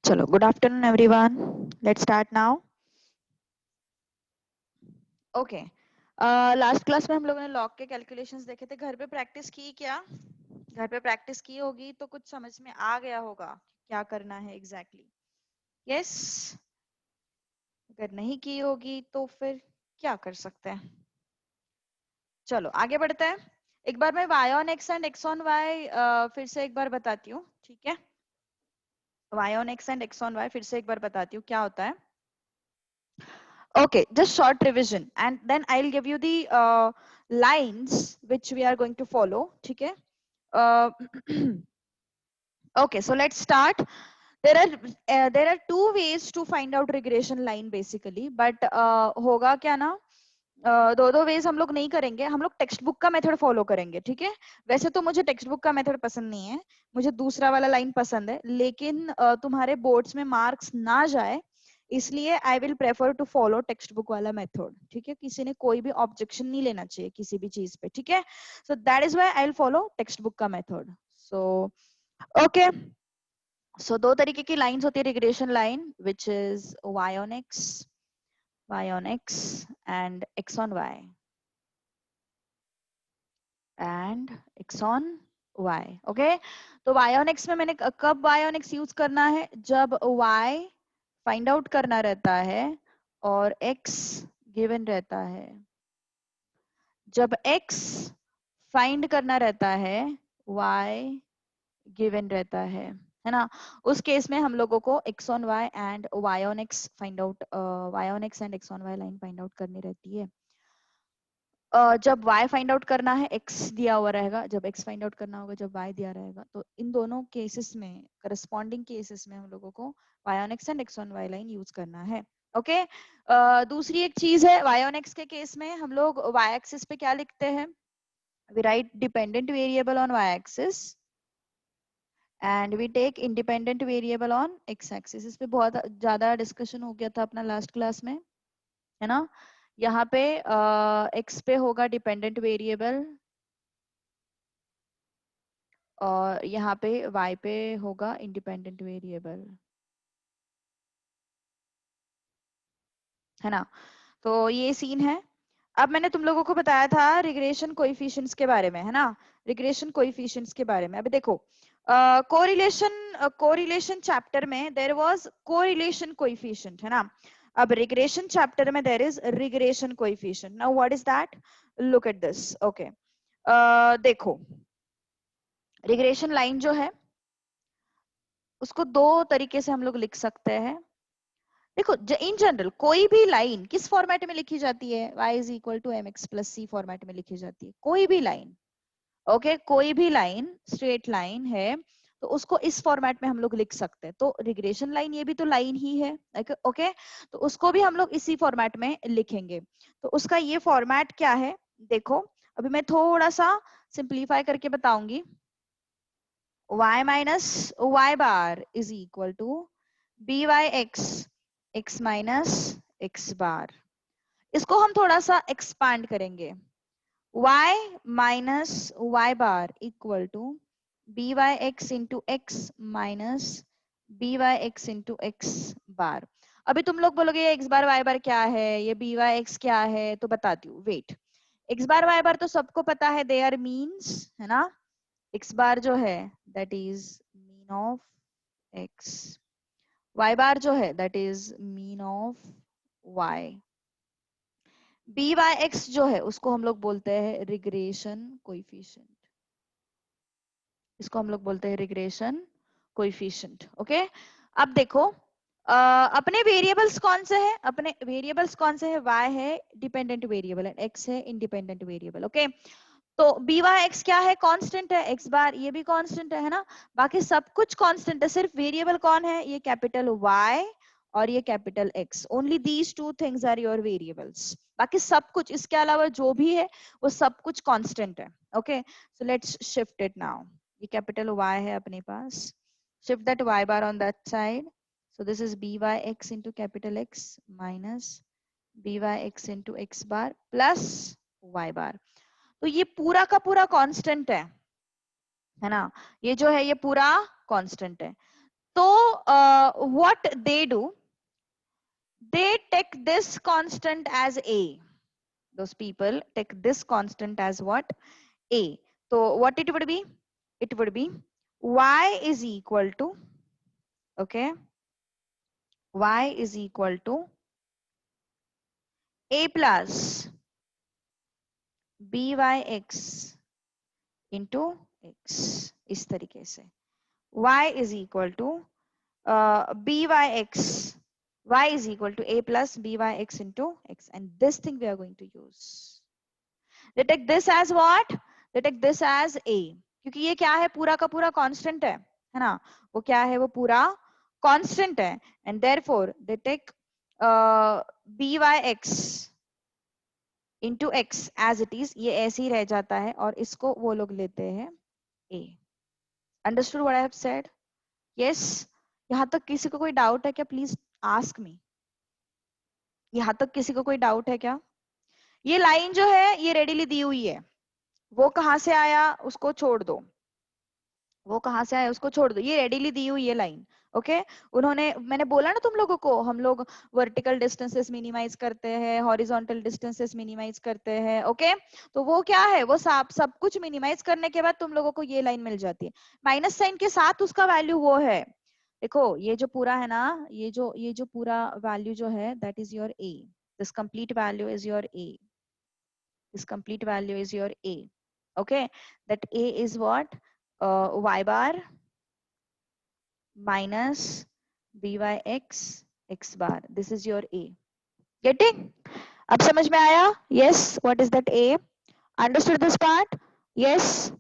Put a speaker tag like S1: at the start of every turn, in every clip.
S1: चलो, good afternoon everyone, let's start now. Okay, last class में हम लोगों ने लॉग के कैलकुलेशंस देखे थे। घर पे प्रैक्टिस की क्या? घर पे प्रैक्टिस की होगी तो कुछ समझ में आ गया होगा क्या करना है एग्जैक्टली। यस, अगर नहीं की होगी तो फिर क्या कर सकते हैं। चलो आगे बढ़ते हैं। एक बार मैं y on x and x on y फिर से एक बार बताती हूँ, ठीक है? y on x and x on y फिर से एक बार बताती हूँ क्या होता है। Okay, just short revision and then I'll give you the lines which we are going to follow. Okay. Uh, okay, so let's start. There are two ways to find out regression line basically, but होगा क्या ना, दो veg हम लोग नहीं करेंगे, हम लोग टेक्स्ट बुक का मेथड फॉलो करेंगे, ठीक है? वैसे तो मुझे टेक्स्ट बुक का मेथड पसंद नहीं है, मुझे दूसरा वाला लाइन पसंद है, लेकिन तुम्हारे बोर्ड्स में मार्क्स ना जाए इसलिए I will prefer to follow text book वाला मेथड, ठीक है? किसी ने कोई भी ऑब्जेक्शन नहीं लेना चाहिए किसी भी चीज पे, ठीक है? So that is why I will follow text book का मेथड। सो ओके, सो दो तरीके की लाइंस होती है regression line, which is y on x and x on y and x on y। Okay, तो y on x में मैंने कब y on x यूज करना है? जब y फाइंड आउट करना रहता है और x गिवन रहता है। जब x फाइंड करना रहता है, y गिवन रहता है ना? उस केस में हम लोगों को x on y and y on x find out, y on x and x on y line find out करनी रहती है। जब y फाइंड आउट करना है x दिया हुआ रहेगा, जब x फाइंड आउट करना होगा जब y दिया रहेगा। तो इन दोनों केसेस में, करस्पॉन्डिंग केसेस में हम लोगों को y on x and x on y line use करना है। ओके, दूसरी एक चीज है, y on x के केस में हम लोग y एक्सिस पे क्या लिखते हैं? We write dependent variable on y axis and we take independent variable on x axis. इस पे बहुत ज्यादा डिस्कशन हो गया था अपना लास्ट क्लास में, है ना? यहाँ पे x पे होगा डिपेंडेंट वेरिएबल और यहाँ पे y पे होगा इंडिपेंडेंट वेरिएबल, है ना? तो ये सीन है। अब मैंने तुम लोगों को बताया था रिग्रेशन कोएफिशिएंट्स के बारे में, है ना? रिग्रेशन कोएफिशिएंट्स के बारे में। अभी देखो, कोरिलेशन चैप्टर में देयर वाज कोरिलेशन कोएफिशिएंट, है ना? अब रिग्रेशन चैप्टर में there is regression coefficient. Now what is that? Look at this. Okay, देखो, रिग्रेशन लाइन जो है उसको दो तरीके से हम लोग लिख सकते हैं। देखो, इन जनरल कोई भी लाइन किस फॉर्मेट में लिखी जाती है? y is equal to M X plus C format में लिखी जाती है कोई भी लाइन। ओके, कोई भी लाइन स्ट्रेट लाइन है तो उसको इस फॉर्मेट में हम लोग लिख सकते हैं। तो रिग्रेशन लाइन ये भी तो लाइन ही है। ओके, तो उसको भी हम लोग इसी फॉर्मेट में लिखेंगे। तो उसका ये फॉर्मेट क्या है? देखो, अभी मैं थोड़ा सा सिंप्लीफाई करके बताऊंगी। y minus y bar is equal to b Y x minus x bar. इसको हम थोड़ा सा एक्सपांड करेंगे। y minus y bar equal to b Y x into x minus b Y x into x bar. अभी तुम लोग बोलोगे ये x बार y बार क्या है, ये बी वाई एक्स क्या है? तो बताती हूँ, wait. x bar y bar तो सबको पता है, दे आर मीन्स, है ना? x बार जो है that is mean of x, y bar जो है that is mean of y, B Y X जो है उसको हम लोग बोलते हैं रिग्रेशन कोएफिशिएंट। इसको हम लोग बोलते हैं रिग्रेशन कोएफिशिएंट। ओके, अब देखो, अपने वेरिएबल्स कौन से हैं? अपने वेरिएबल्स कौन से हैं? y है डिपेंडेंट वेरिएबल एंड x है इंडिपेंडेंट वेरिएबल। ओके, तो बी वाई एक्स क्या है? कांस्टेंट है। x बार ये भी कांस्टेंट है ना? बाकी सब कुछ कांस्टेंट है, सिर्फ वेरिएबल कौन है? ये कैपिटल Y और ये capital X। Only these two things are your variables. बाकी सब कुछ, इसके अलावा जो भी है वो सब कुछ कांस्टेंट है। Okay, so let's shift it now. ये कैपिटल Y है अपने पास, shift that y bar on that side. So this is b Y x into capital X minus b Y x into x bar plus y bar. तो ये पूरा का पूरा constant है ना? ये जो है ये पूरा कांस्टेंट है। तो what they do, they take this constant as a. Those people take this constant as what? A. So what it would be? It would be y is equal to, okay, y is equal to a plus byx into x. इस तरीके से y is equal to byx, y is equal to a plus byx into x, and this thing we are going to use. They take this as what? They take this as a, क्योंकि ये क्या है, पूरा का पूरा constant है ना, वो क्या है, वो पूरा कांस्टेंट है, and therefore they take byx into x as it is, ये ऐसे ही रह जाता है, और इसको वो लोग लेते हैं a. Understood what I have said? Yes. यहाँ तक किसी को कोई डाउट है क्या? Please ask me. यहाँ तक किसी को कोई डाउट है क्या? ये लाइन जो है ये रेडीली दी हुई है, वो कहाँ से आया उसको छोड़ दो, वो कहाँ से आया उसको छोड़ दो, ये रेडीली दी हुई है लाइन. ओके उन्होंने, मैंने बोला ना तुम लोगों को, हम लोग वर्टिकल डिस्टेंसेस मिनिमाइज करते हैं, हॉरिजॉन्टल डिस्टेंसेस मिनिमाइज करते हैं. ओके तो वो क्या है, वो सब कुछ मिनिमाइज करने के बाद तुम लोगों को ये लाइन मिल जाती है. माइनस साइन के साथ उसका वैल्यू वो है. देखो ये जो पूरा है ना, ये जो पूरा वैल्यू जो है, that is your a. This complete value is your a. This complete value is your a. okay that a is what, y bar minus byx x bar. This is your a. Getting? अब समझ में आया? Yes. What is that a? Understood this part? Yes.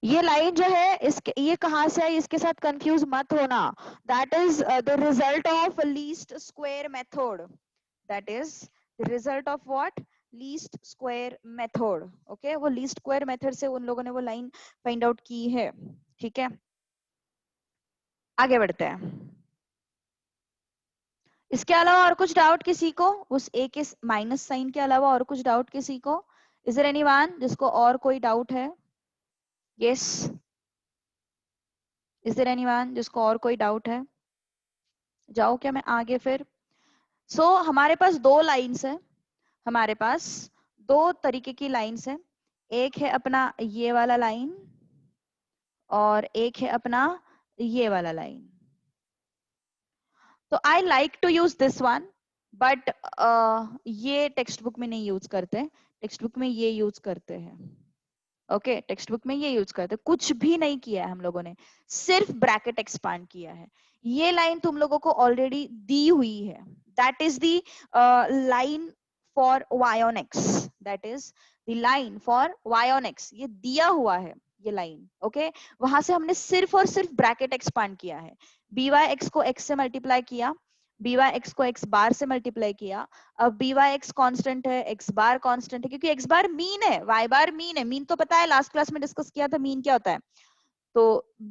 S1: ये line जो है इसके, ये कहाँ से है, इसके साथ कंफ्यूज मत होना. That is the result of least square method. That is the result of what? Least square method. Okay वो लीस्ट स्क्वायर मेथड से उन लोगों ने वो लाइन फाइंड आउट की है. ठीक है आगे बढ़ते हैं. इसके अलावा और कुछ डाउट किसी को? उस ए के माइनस साइन के अलावा और कुछ डाउट किसी को? इज देयर एनीवन जिसको और कोई डाउट है? यस इज देयर एनीवन जिसको और कोई डाउट है? जाओ क्या मैं आगे फिर. सो हमारे पास दो लाइंस है, हमारे पास दो तरीके की लाइंस है. एक है अपना ये वाला लाइन और एक है अपना ये वाला लाइन. तो I like to use this one, but ये टेक्स्ट बुक में नहीं यूज करते, टेक्स्ट बुक में ये यूज करते हैं. ओके टेक्स्ट बुक में ये यूज करते, कुछ भी नहीं किया है हम लोगों ने, सिर्फ ब्रैकेट एक्सपांड किया है. ये लाइन तुम लोगों को ऑलरेडी दी हुई है, that is the line for y on x, that is the line for y on x. ये दिया हुआ है ये लाइन. ओके वहां से हमने सिर्फ और सिर्फ ब्रैकेट एक्सपांड किया है. byx को x से मल्टीप्लाई किया, byx को x बार से मल्टीप्लाई किया. अब byx कांस्टेंट है, x बार कांस्टेंट है, क्योंकि x बार मीन है, y बार मीन है. मीन तो पता है, लास्ट क्लास में डिस्कस किया था मीन क्या होता है. तो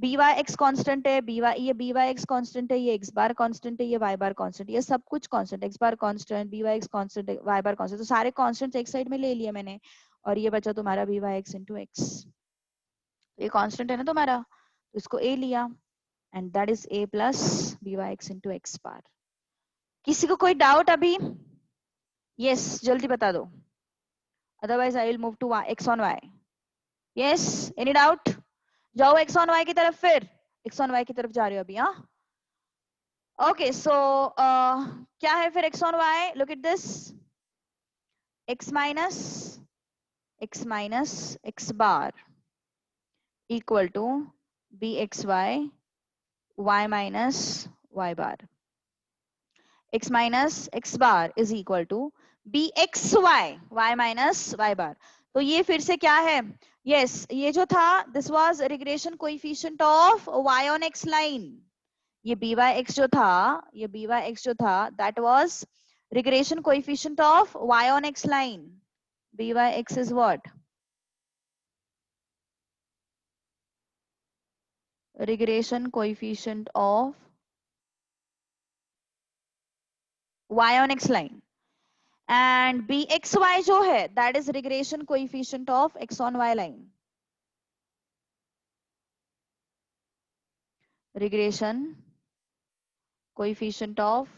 S1: byx कांस्टेंट है, ये byx कांस्टेंट है, ये x बार कांस्टेंट है, ये y बार कांस्टेंट, ये सब कुछ कांस्टेंट. x बार कांस्टेंट, byx कांस्टेंट, y बार कांस्टेंट, तो सारे कांस्टेंट्स एक साइड में ले लिए मैंने, और ये बचा तुम्हारा byx into x. ये कांस्टेंट है ना तुम्हारा, तो इसको a लिया, and that is a plus byx into x bar. किसी को कोई डाउट अभी? यस जल्दी बता दो, otherwise I will move to x on y. Yes any doubt? जाओ x on y की तरफ, फिर x on y की तरफ जा रहे हो अभी. हाँ ओके सो क्या है फिर x on y? Look at this, x minus x bar equal to bxy y minus y bar. x minus x bar is equal to bxy y minus y bar. तो ये फिर से क्या है? Yes ये जो था, this was regression coefficient of y on x line. ये byx जो था, ये byx जो था, that was regression coefficient of y on x line. byx is what? Regression coefficient of y on x line, and bxy जो है, that is regression coefficient of x on y line. Regression coefficient of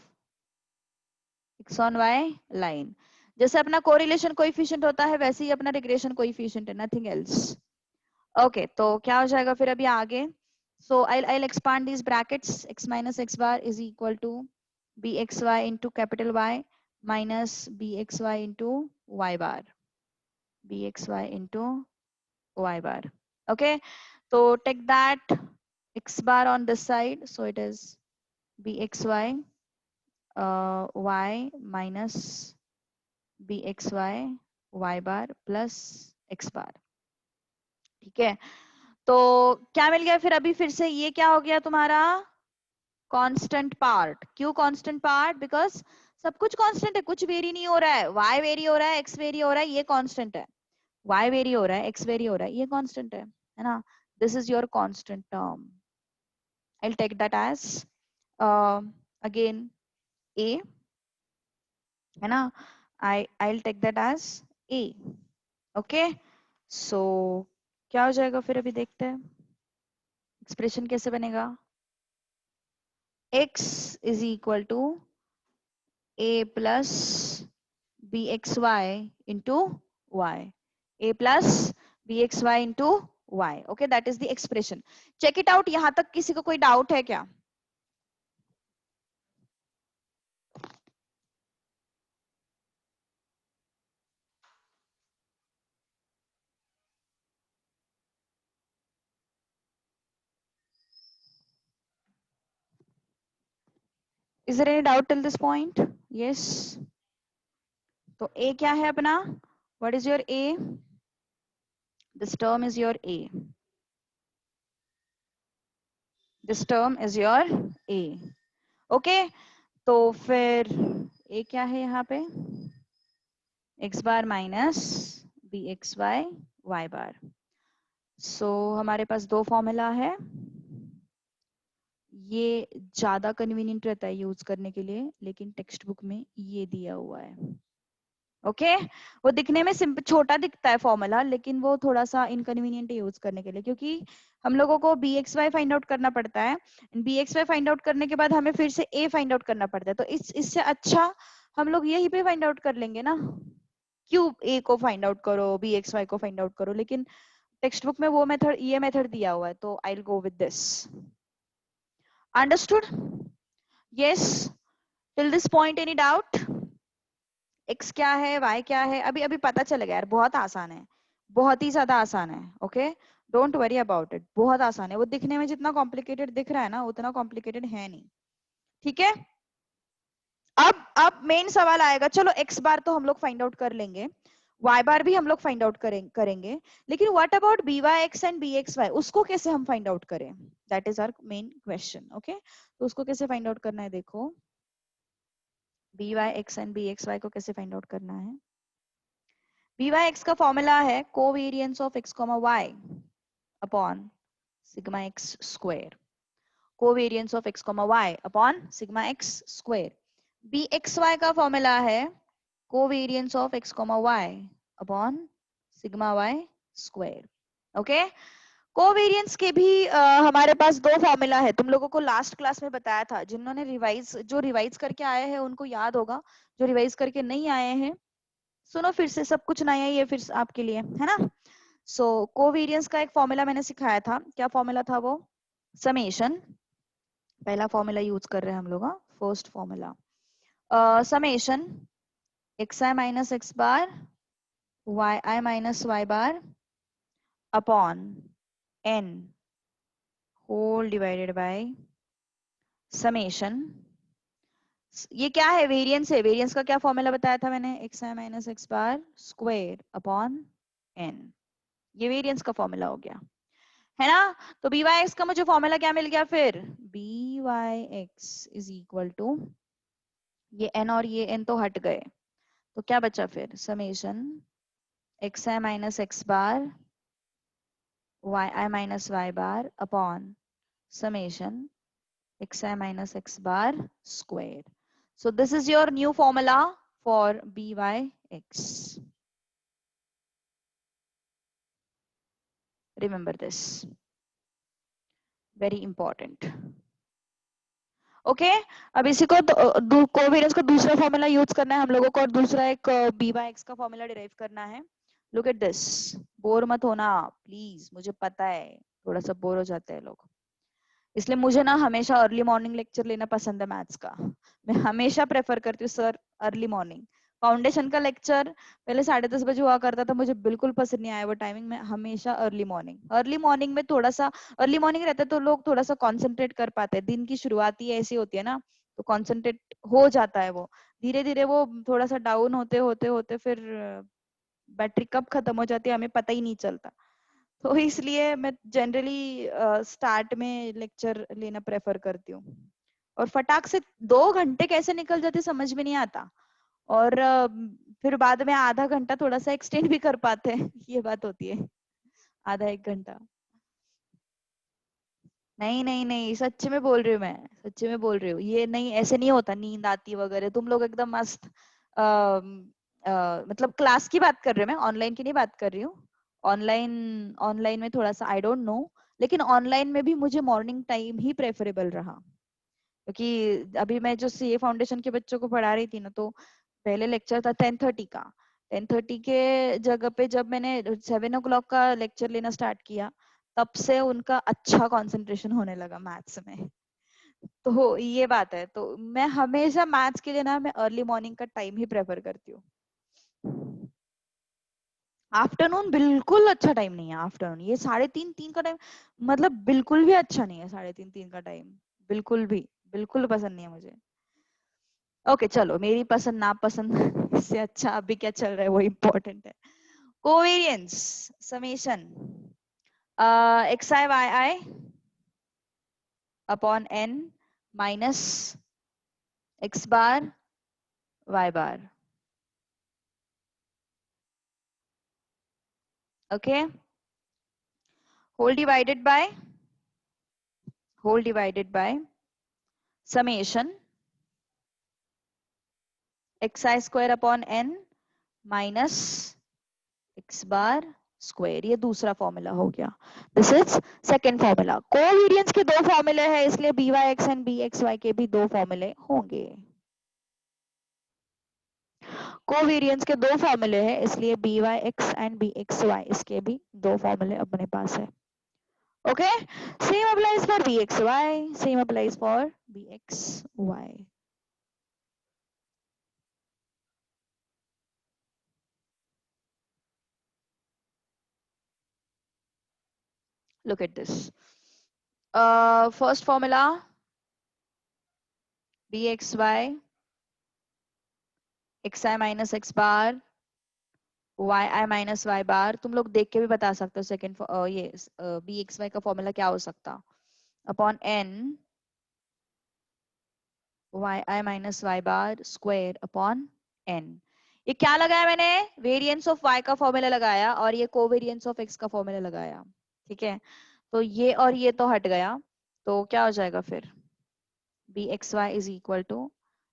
S1: x on y line. जैसे अपना correlation coefficient होता है वैसे ही अपना regression coefficient है, nothing else. Okay, तो क्या हो जाएगा फिर अभी आगे? सो I'll expand these brackets. X minus x bar is equal to bxy into capital Y minus bxy into y bar, bxy into y bar. Okay, so take that x bar on this side, so it is bxy y minus bxy y bar plus x bar. ठीक है, तो क्या मिल गया फिर अभी फिर से? ये क्या हो गया तुम्हारा? Constant part. क्यों कांस्टेंट पार्ट? बिकॉज सब कुछ कांस्टेंट है, कुछ वेरी नहीं हो रहा है। y वेरी हो रहा है, x वेरी हो रहा है, ये कांस्टेंट है। y वेरी हो रहा है, x वेरी हो रहा है, ये कांस्टेंट है ना? This is your constant term. I will take that as again a, है ना? I will take that as a। Okay, so क्या हो जाएगा फिर अभी देखते हैं एक्सप्रेशन कैसे बनेगा। x is equal to a plus bxy into y, a plus bxy into y। okay, that is the expression. check it out। यहां तक किसी को कोई डाउट है क्या? is there any doubt till this point? yes, तो a क्या है अपना? what is your a? this term is your a, this term is your a। okay, तो फिर a क्या है यहाँ पे? x bar minus b x y y bar. So हमारे पास दो फॉर्मूला है, ये ज्यादा कन्वीनियंट रहता है यूज करने के लिए, लेकिन टेक्स्ट बुक में ये दिया हुआ है। ओके, वो दिखने में सिंपल छोटा दिखता है फॉर्मूला, लेकिन वो थोड़ा सा इनकन्वीनियंट है यूज करने के लिए, क्योंकि हम लोगों को b x y find out करना पड़ता है। B x y find out करने के बाद हमें फिर से ए फाइंड आउट करना पड़ता है, तो इससे अच्छा हम लोग यही पे फाइंड आउट कर लेंगे ना। क्यों ए को फाइंड आउट करो, बी एक्स वाई को फाइंड आउट करो? लेकिन टेक्स्ट बुक में वो मेथड, ये मेथड दिया हुआ है, तो I will go with this. Understood? Yes, till this point any doubt? x क्या है, y क्या है, अभी अभी पता चलेगा यार। बहुत आसान है, बहुत ही ज्यादा आसान है। Okay, don't worry about it, बहुत आसान है। वो दिखने में जितना कॉम्प्लिकेटेड दिख रहा है ना, उतना कॉम्प्लिकेटेड है नहीं। ठीक है, अब मेन सवाल आएगा। चलो x बार तो हम लोग फाइंड आउट कर लेंगे, y बार भी हम लोग फाइंड आउट करेंगे, लेकिन what about b Y x and b x y, उसको कैसे हम फाइंड आउट करें? That is our main question. Okay, तो उसको कैसे फाइंड आउट करना है? देखो, b Y x and b x y को कैसे फाइंड आउट करना है? बी वाई एक्स का फॉर्मूला है covariance of x comma y upon sigma x square, covariance of x comma y upon sigma x square. B x y का formula है covariance of x comma y upon sigma y square. Okay, covariance के भी हमारे पास दो formula है। तुम लोगों को लास्ट क्लास में बताया था, जिन्होंने जो रिवाइज करके आए हैं उनको याद होगा, जो रिवाइज करके नहीं आए हैं सुनो फिर से, सब कुछ नया ही है फिर आपके लिए, है ना? सो कोवेरियंस का एक फॉर्मूला मैंने सिखाया था। क्या फॉर्मूला था वो? समेशन, पहला फॉर्मूला यूज कर रहे हैं हम लोग, first formula, summation x i minus x bar y i minus y bar upon n whole divided by summation. ये क्या है? वेरिएंस है। वेरिएंस का क्या फॉर्मूला बताया था मैंने? X i minus x bar square upon N, ये वेरिएंस का फॉर्मूला हो गया, है ना? तो बी वाई एक्स का मुझे फॉर्मूला क्या मिल गया फिर? B Y x is equal to, ये एन और ये एन तो हट गए, तो क्या बचा फिर? Summation x i minus x bar y i minus y bar upon summation x i minus x bar square. So this is your new formula for byx. Remember this. Very important. Okay अब इसी को covariance का दूसरा formula use करना है हम लोगों को और दूसरा एक बी बाय एक्स का फॉर्मूला डिराइव करना है. Look at this. बोर मत होना प्लीज, मुझे पता है थोड़ा सा बोर हो जाते हैं लोग, इसलिए मुझे ना हमेशा अर्ली मॉर्निंग लेक्चर लेना पसंद है मैथ्स का. मैं हमेशा प्रेफर करती हूँ सर अर्ली मॉर्निंग. फाउंडेशन का लेक्चर पहले 10:30 बजे हुआ करता था, मुझे बिल्कुल पसंद नहीं आया वो टाइमिंग में. हमेशा अर्ली मॉर्निंग, अर्ली मॉर्निंग में थोड़ा सा अर्ली मॉर्निंग रहता है तो लोग थोड़ा सा कॉन्सेंट्रेट कर पाते हैं. दिन की शुरुआत ही ऐसी होती है ना, तो कॉन्सेंट्रेट हो जाता है. वो धीरे धीरे वो थोड़ा सा डाउन होते होते होते फिर बैटरी कब खत्म हो जाती है हमें पता ही नहीं चलता. तो इसलिए मैं जनरली स्टार्ट में लेक्चर लेना प्रेफर करती हूँ. और फटाक से 2 घंटे कैसे निकल जाते समझ में नहीं आता. और फिर बाद में आधा घंटा थोड़ा सा एक्सटेंड भी कर पाते हैं. ये बात होती है, आधा 1 घंटा. नहीं नहीं नहीं, सच्चे में बोल रही हूँ, मैं सच्चे में बोल रही हूँ. ये नहीं, ऐसे नहीं होता नींद आती वगैरह. तुम लोग एकदम मस्त मतलब क्लास की बात कर रहे हो, मैं ऑनलाइन की नहीं बात कर रही हूँ. ऑनलाइन ऑनलाइन में थोड़ा सा आई डोंट नो, लेकिन ऑनलाइन में भी मुझे मॉर्निंग टाइम ही प्रेफरेबल रहा. क्योंकि अभी मैं जो सीए फाउंडेशन के बच्चों को पढ़ा रही थी ना, तो पहले लेक्चर था 10:30 का. 10:30 के जगह पे जब मैंने 7 o'clock का लेक्चर लेना स्टार्ट किया, तब से उनका अच्छा कंसंट्रेशन होने लगा मैथ्स में. तो ये बात है. तो मैं हमेशा मैथ्स के लिए ना मैं अर्ली मॉर्निंग का टाइम ही प्रेफर करती हूँ. आफ्टरनून बिल्कुल अच्छा टाइम नहीं है. आफ्टरनून ये 3:30 का टाइम मतलब बिल्कुल भी अच्छा नहीं है. 3:30 का टाइम बिल्कुल भी, बिल्कुल पसंद नहीं है मुझे. ओके चलो, मेरी पसंद नापसंद इससे अच्छा अभी क्या चल रहा है वो इम्पोर्टेंट है. Covariance summation x I y i upon n minus x bar y bar. Okay, whole divided by summation x i square upon n minus x bar square. ये दूसरा फॉर्मूला हो गया. This is second formula. Covariance के 2 फॉर्मूले हैं, इसलिए b Y x and b x y के भी 2 फॉर्मूले होंगे. कोवेरियंस के 2 फॉर्मूले हैं, इसलिए b Y x and b x y इसके भी 2 फॉर्मूले अपने पास है. Okay, same applies for b x y, same applies for b x y. Look at this. First formula bxy xi minus x bar yi minus y bar. तुम लोग देख के भी बता सकते हो सेकंड ये bxy का फॉर्मूला क्या हो सकता. Upon n yi minus y bar square upon n. ये क्या लगाया मैंने, वेरिएंस ऑफ y का फॉर्मूला लगाया और ये कोवेरिएंस ऑफ x का फॉर्मूला लगाया. ठीक है, तो ये और ये तो हट गया, तो क्या हो जाएगा फिर bxy is equal to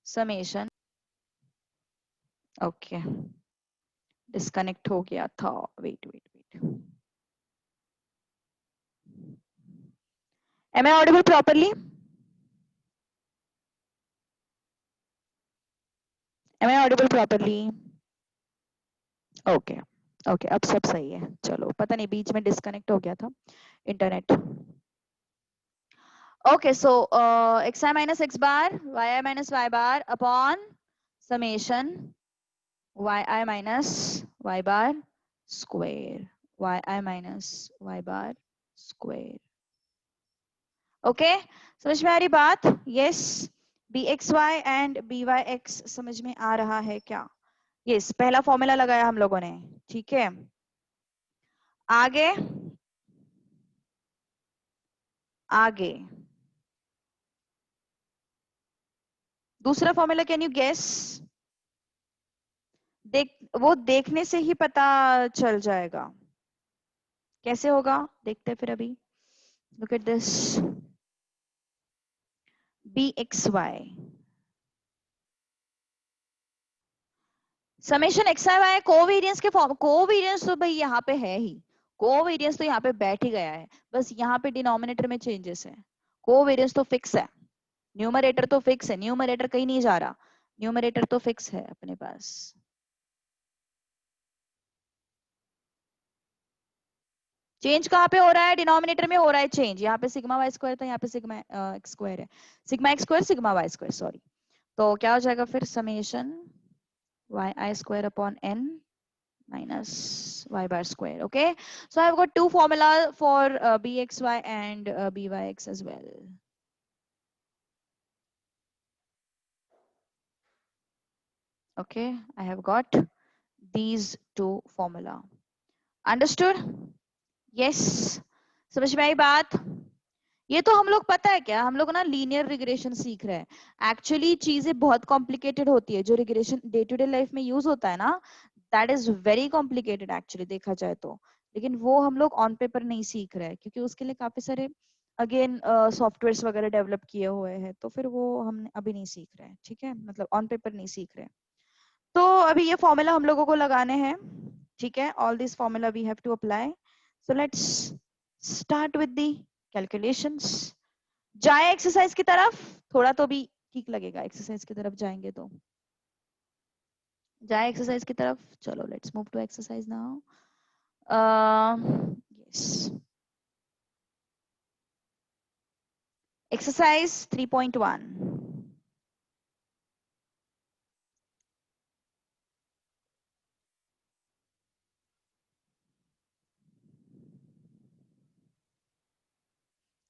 S1: summation. Okay, disconnect हो गया था. Wait wait wait, am I audible properly? Am I audible properly? Okay okay, अब सब सही है. चलो, पता नहीं बीच में डिस्कनेक्ट हो गया था internet. Okay, so x i minus x bar y i minus y bar upon summation y i minus y bar square y i minus y bar square. Okay, समझ में आ रही बात? Yes, b x y and b Y x समझ में आ रहा है क्या? यस, पहला फॉर्मूला लगाया हम लोगों ने. ठीक है, आगे आगे दूसरा फॉर्मूला, कैन यू गेस? देख, वो देखने से ही पता चल जाएगा. कैसे होगा देखते हैं फिर अभी. Look at this, B x Y summation x I Y covariance के फॉर्म. कोवेरियंस तो भाई यहाँ पे है ही, कोवेरियंस तो यहाँ पे बैठ ही गया है. बस यहाँ पे डिनोमिनेटर में चेंजेस है. कोवेरियंस तो फिक्स है. न्यूमरेटर तो फिक्स है, न्यूमरेटर कहीं नहीं जा रहा, न्यूमरेटर तो फिक्स है अपने पास। चेंज कहाँ पे हो रहा है? डिनोमिनेटर में हो रहा है चेंज। यहाँ पे सिग्मा वाई स्क्वायर था, यहाँ पे सिग्मा एक्स स्क्वायर है, sigma x square sigma y square, sorry. तो क्या हो जाएगा फिर? Summation y i square upon n minus y bar square. Okay, so I've got two formula for bxy and byx as well. Okay, I have got these two formula. Understood? Yes. समझ में आई बात? ये तो हम लोग, पता है क्या, हम लोग ना लीनियर रिग्रेशन सीख रहे हैं। एक्चुअली चीजें बहुत कॉम्प्लिकेटेड होती है, जो regression day to day life में यूज होता है ना, that is very complicated actually देखा जाए तो। लेकिन वो हम लोग ऑन पेपर नहीं सीख रहे हैं, क्योंकि उसके लिए काफी सारे अगेन सॉफ्टवेयर्स वगैरह डेवलप किए हुए हैं, तो फिर वो हम अभी नहीं सीख रहे हैं, ठीक है, मतलब ऑन पेपर नहीं सीख रहे हैं। तो अभी ये फॉर्मूला हम लोगों को लगाने हैं, ठीक है, all this formula we have to apply. So let's start with the calculations. जाए एक्सरसाइज की तरफ, थोड़ा तो भी ठीक लगेगा, एक्सरसाइज की तरफ जाएंगे तो। जाए एक्सरसाइज की तरफ, चलो let's move to exercise now. Yes, exercise 3.1।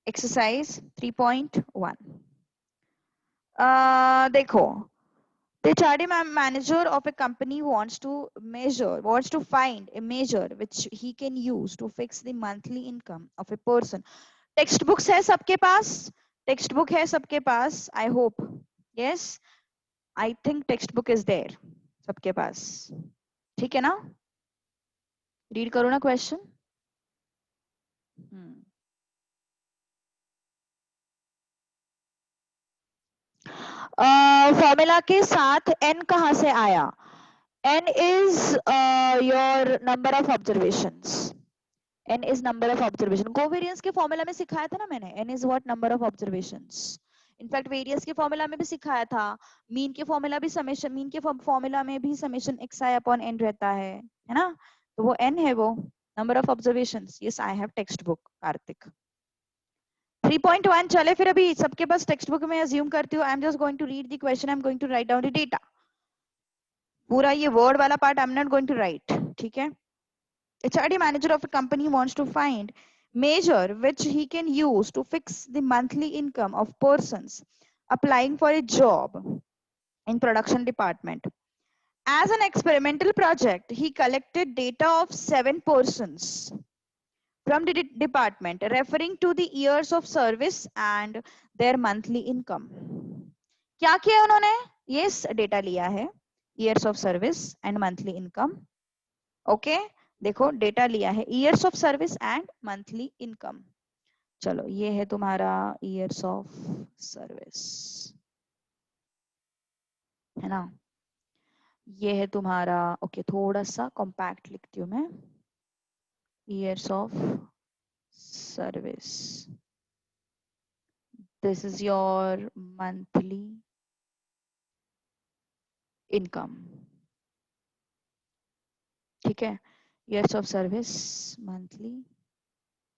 S1: Exercise 3.1। देखो, the charity manager of a company wants to find a measure which he can use to fix the monthly income of a person. Text books है सबके पास? Text book है सबके पास? I hope yes, I think text book is there सबके पास, ठीक है ना? रीड करो ना क्वेश्चन। फॉर्मूला के साथ एन कहां से आया? N is your number of observations. N is number of observation. Covariance के फॉर्मूला में सिखाया था ना मैंने, n is what? Number of observations. In fact variance के फॉर्मूला में भी सिखाया था, मीन के फॉर्मूला भी समेशन, मीन के फॉर्मूला में भी summation x i upon n रहता है ना? तो वो एन है, वो number of observations. Yes, I have textbook Karthik. 3.1 चले फिर, अभी सबके पास टेक्स्ट बुक में अज्यूम करती हूँ। I am just going to read the question, I am going to write down the data. पूरा ये वर्ड वाला part I am not going to write, ठीक है? A charity manager of a company wants to find measure which he can use to fix the monthly income of persons applying for a job in production department. As an experimental project, he collected data of 7 persons from the department referring to the years of service and their monthly income. क्या किया उन्होंने? Yes, data लिया है, years of service and monthly income. Okay, देखो data लिया है, years of service and monthly income. चलो ये है तुम्हारा ईयर्स ऑफ सर्विस, है ना? ये है तुम्हारा, ओके थोड़ा सा कॉम्पैक्ट लिखती हूँ मैं, years of service, this is your monthly income, ठीक है? Years of service, monthly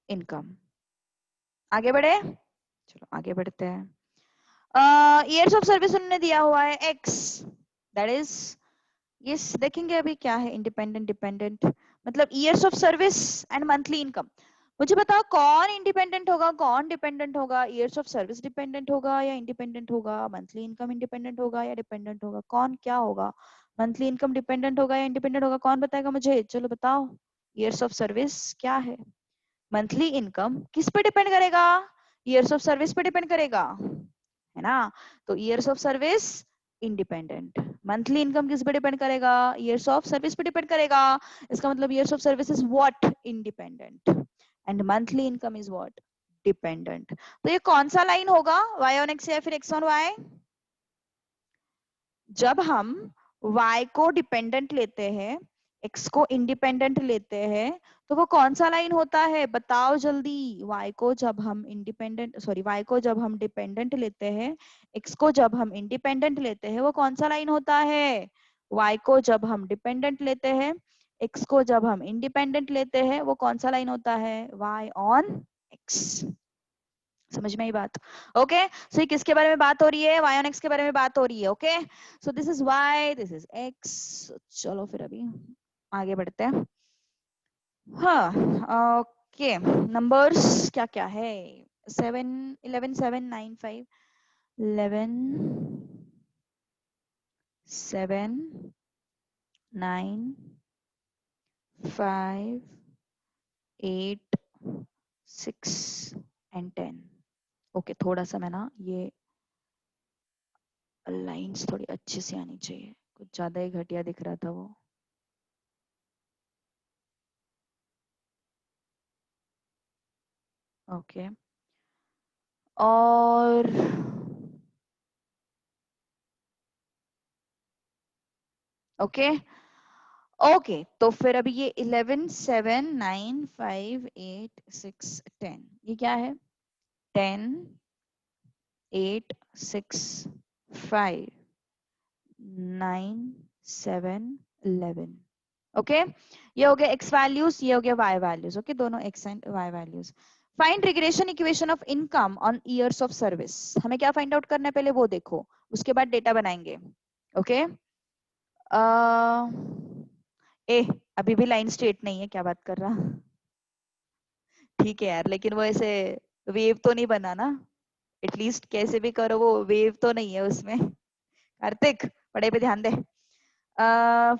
S1: income. आगे बढ़े, चलो आगे बढ़ते हैं। ईयर्स ऑफ सर्विस उन्होंने दिया हुआ है एक्स, दैट इज, यस देखेंगे अभी क्या है इंडिपेंडेंट डिपेंडेंट, मतलब years of service and monthly income. मुझे बताओ कौन इंडिपेंडेंट होगा, कौन डिपेंडेंट होगा? ईयर्स ऑफ सर्विस डिपेंडेंट होगा या इंडिपेंडेंट होगा? मंथली इनकम इंडिपेंडेंट होगा या डिपेंडेंट होगा? कौन क्या होगा? मंथली इनकम डिपेंडेंट होगा या इंडिपेंडेंट होगा? कौन बताएगा मुझे? चलो बताओ, ईयर्स ऑफ सर्विस क्या है? मंथली इनकम किस पे डिपेंड करेगा? ईयर्स ऑफ सर्विस पे डिपेंड करेगा, है ना? तो years of service independent, monthly income किस पे डिपेंड करेगा? ईयर्स ऑफ सर्विस पे डिपेंड करेगा। इसका मतलब years of service is what? Independent, and monthly income is what? Dependent. तो ये कौन सा लाइन होगा? y ऑन x या फिर x ऑन y? जब हम y को डिपेंडेंट लेते हैं, x को इंडिपेंडेंट लेते हैं, तो वो कौन सा लाइन होता है बताओ जल्दी। y को जब हम इंडिपेंडेंट y को जब हम डिपेंडेंट लेते हैं, x को जब हम इंडिपेंडेंट लेते हैं, वो कौन सा लाइन होता है। y को जब हम डिपेंडेंट लेते हैं, x को जब हम इंडिपेंडेंट लेते हैं, वो कौन सा लाइन होता है, y ऑन x। समझ में आई बात। ओके सो ये किसके बारे में बात हो रही है, y ऑन x के बारे में बात हो रही है। Okay so this is y, this is x। चलो फिर अभी आगे बढ़ते हैं। हाँ ओके नंबर्स क्या क्या है, 7 11 7 9 5 11 7 9 5 8 6 एंड 10। ओके थोड़ा सा मैं ना ये लाइंस थोड़ी अच्छे से आनी चाहिए, कुछ ज्यादा ही घटिया दिख रहा था वो। ओके और ओके ओके तो फिर अभी ये 11 7 9 5 8 6 10 ये क्या है, 10 8 6 5 9 7 11। ओके ये हो गया x वैल्यूज, ये हो गया y वैल्यूज। ओके दोनों x and y values. Find regression equation of income on years of service. हमें क्या फाइंड आउट करना है पहले वो देखो, उसके बाद डेटा बनाएंगे। ओके ए अभी भी लाइन स्ट्रेट नहीं है, क्या बात कर रहा। ठीक है यार लेकिन वो ऐसे वेव तो नहीं बना ना, एटलीस्ट कैसे भी करो वो वेव तो नहीं है उसमें। कार्तिक पढ़ाई पे ध्यान दे।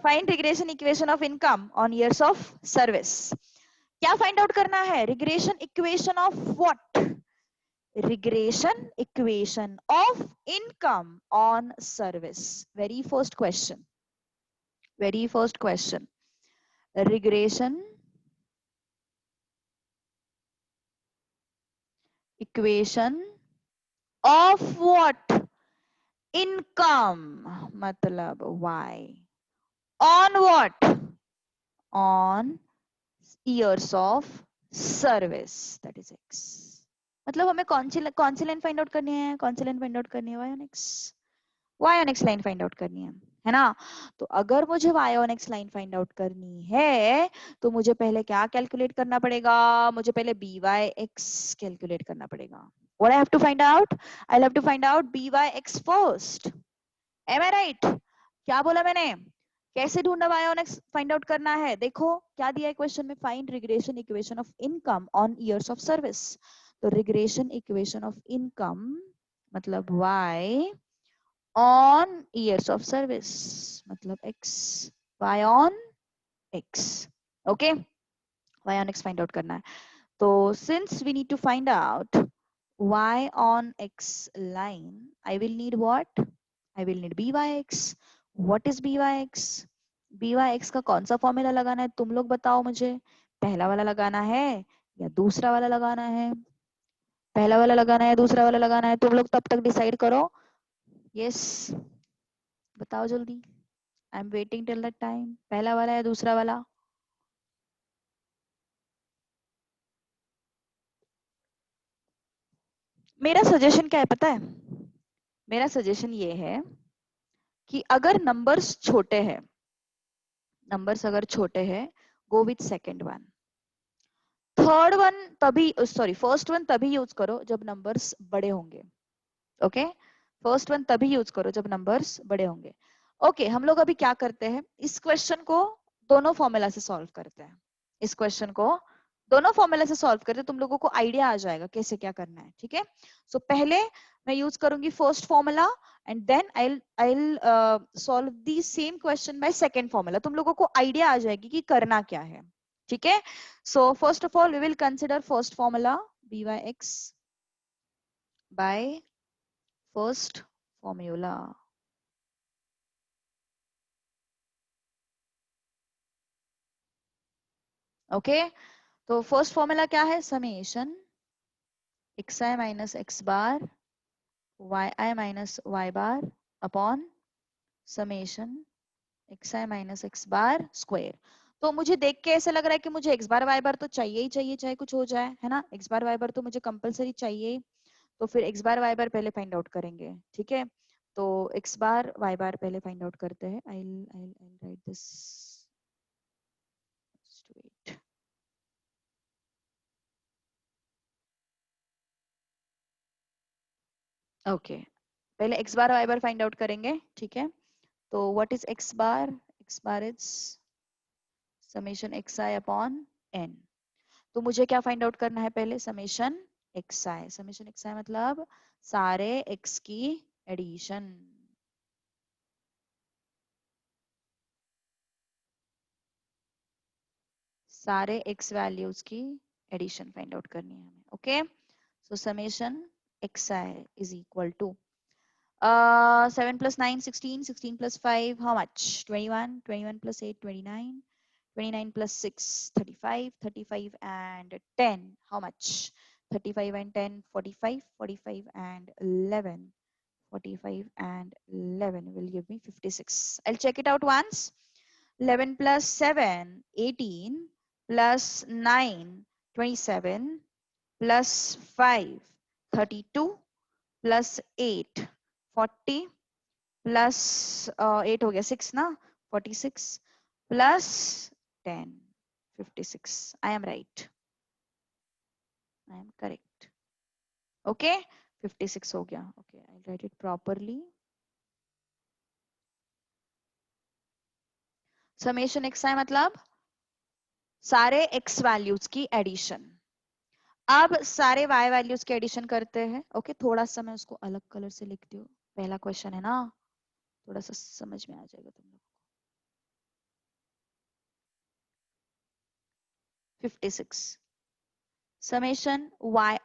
S1: Find regression equation of income on years of service. क्या फाइंड आउट करना है, regression equation of what, regression equation of income on service. Very first question, very first question, regression equation of what, income मतलब y on what, on years of service that is x। मतलब हमें कौन सी line find out करनी है, कौन सी line find out करनी है, y on x, y on x line find out करनी है ना। तो अगर मुझे y on x line find out करनी है तो मुझे पहले क्या कैलकुलेट करना पड़ेगा, मुझे पहले by x कैलकुलेट करना पड़ेगा। What I have to find out? I'll have to find out by x first. Am I right? क्या बोला मैंने, कैसे ढूंढना y on x find out करना है। देखो क्या दिया है क्वेश्चन में, find regression equation of income on years of service. तो रिग्रेशन इक्वेशन ऑफ इनकम मतलब y on years of service मतलब x, y on x। Okay y on x find out करना है। तो since we need to find out y on x line, I will need what? I will need byx. What is byx? byx का कौन सा formula लगाना है तुम लोग बताओ मुझे, पहला वाला लगाना है या दूसरा वाला लगाना है, पहला वाला लगाना है दूसरा वाला लगाना है, तुम लोग तब तक डिसाइड करो। यस बताओ जल्दी, I am waiting till that time, पहला वाला या दूसरा वाला। मेरा सजेशन क्या है पता है, मेरा सजेशन ये है कि अगर नंबर्स छोटे हैं, नंबर्स अगर छोटे हैं, go with second one. Third one तभी, सॉरी फर्स्ट वन तभी यूज करो जब नंबर्स बड़े होंगे। ओके फर्स्ट वन तभी यूज करो जब नंबर्स बड़े होंगे। ओके हम लोग अभी क्या करते हैं, इस क्वेश्चन को दोनों फॉर्मूला से सॉल्व करते हैं, इस क्वेश्चन को दोनों फॉर्मूला से सॉल्व करते हैं, तुम लोगों को आइडिया आ जाएगा कैसे क्या करना है। ठीक है सो पहले मैं यूज करूंगी first formula and then I solve the same question by second formula, तुम लोगों को आइडिया आ जाएगी कि करना क्या है। ठीक है so first of all we will consider first formula byx by first formula। Okay तो फर्स्ट फॉर्मूला क्या है, summation xi minus x bar yi minus y bar upon summation xi minus x bar square. तो मुझे देख के ऐसा लग रहा है कि मुझे x बार y बार तो चाहिए ही चाहिए, चाहे कुछ हो जाए, है ना। x बार y बार तो मुझे कंपलसरी चाहिए, तो फिर x बार y बार पहले फाइंड आउट करेंगे, ठीक है। तो x बार y बार पहले फाइंड आउट करते हैं। I'll write this. Just wait. Okay, पहले x बार y बार फाइंड आउट करेंगे, ठीक है। तो what is x bar? x bar is summation xi upon n। तो मुझे क्या फाइंड आउट करना है पहले? Summation xi। समेशन xi मतलब सारे x की एडिशन। सारे x वैल्यूज की एडिशन फाइंड आउट करनी है हमें, okay. So summation xi is equal to 7 plus 9 16, 16 plus 5 how much? 21, 21 plus 8 29, 29 plus 6 35, 35 and 10 how much? 35 and 10 45, 45 and 11, 45 and 11 will give me 56. I'll check it out once. 11 plus 7 18, plus 9 27, plus 5 32, plus 8 40, plus 8 हो गया 6 ना, 46, plus 10 56. I am right. I am correct. Okay, 56 हो गया. Okay, I'll write it properly. Summation xi मतलब सारे x values की addition. अब सारे y वैल्यूज के एडिशन करते हैं। ओके, थोड़ा सा मैं उसको अलग कलर से लिखती हूँ, पहला क्वेश्चन है ना, थोड़ा सा समझ में आ जाएगा तुम लोग। 56 summation yi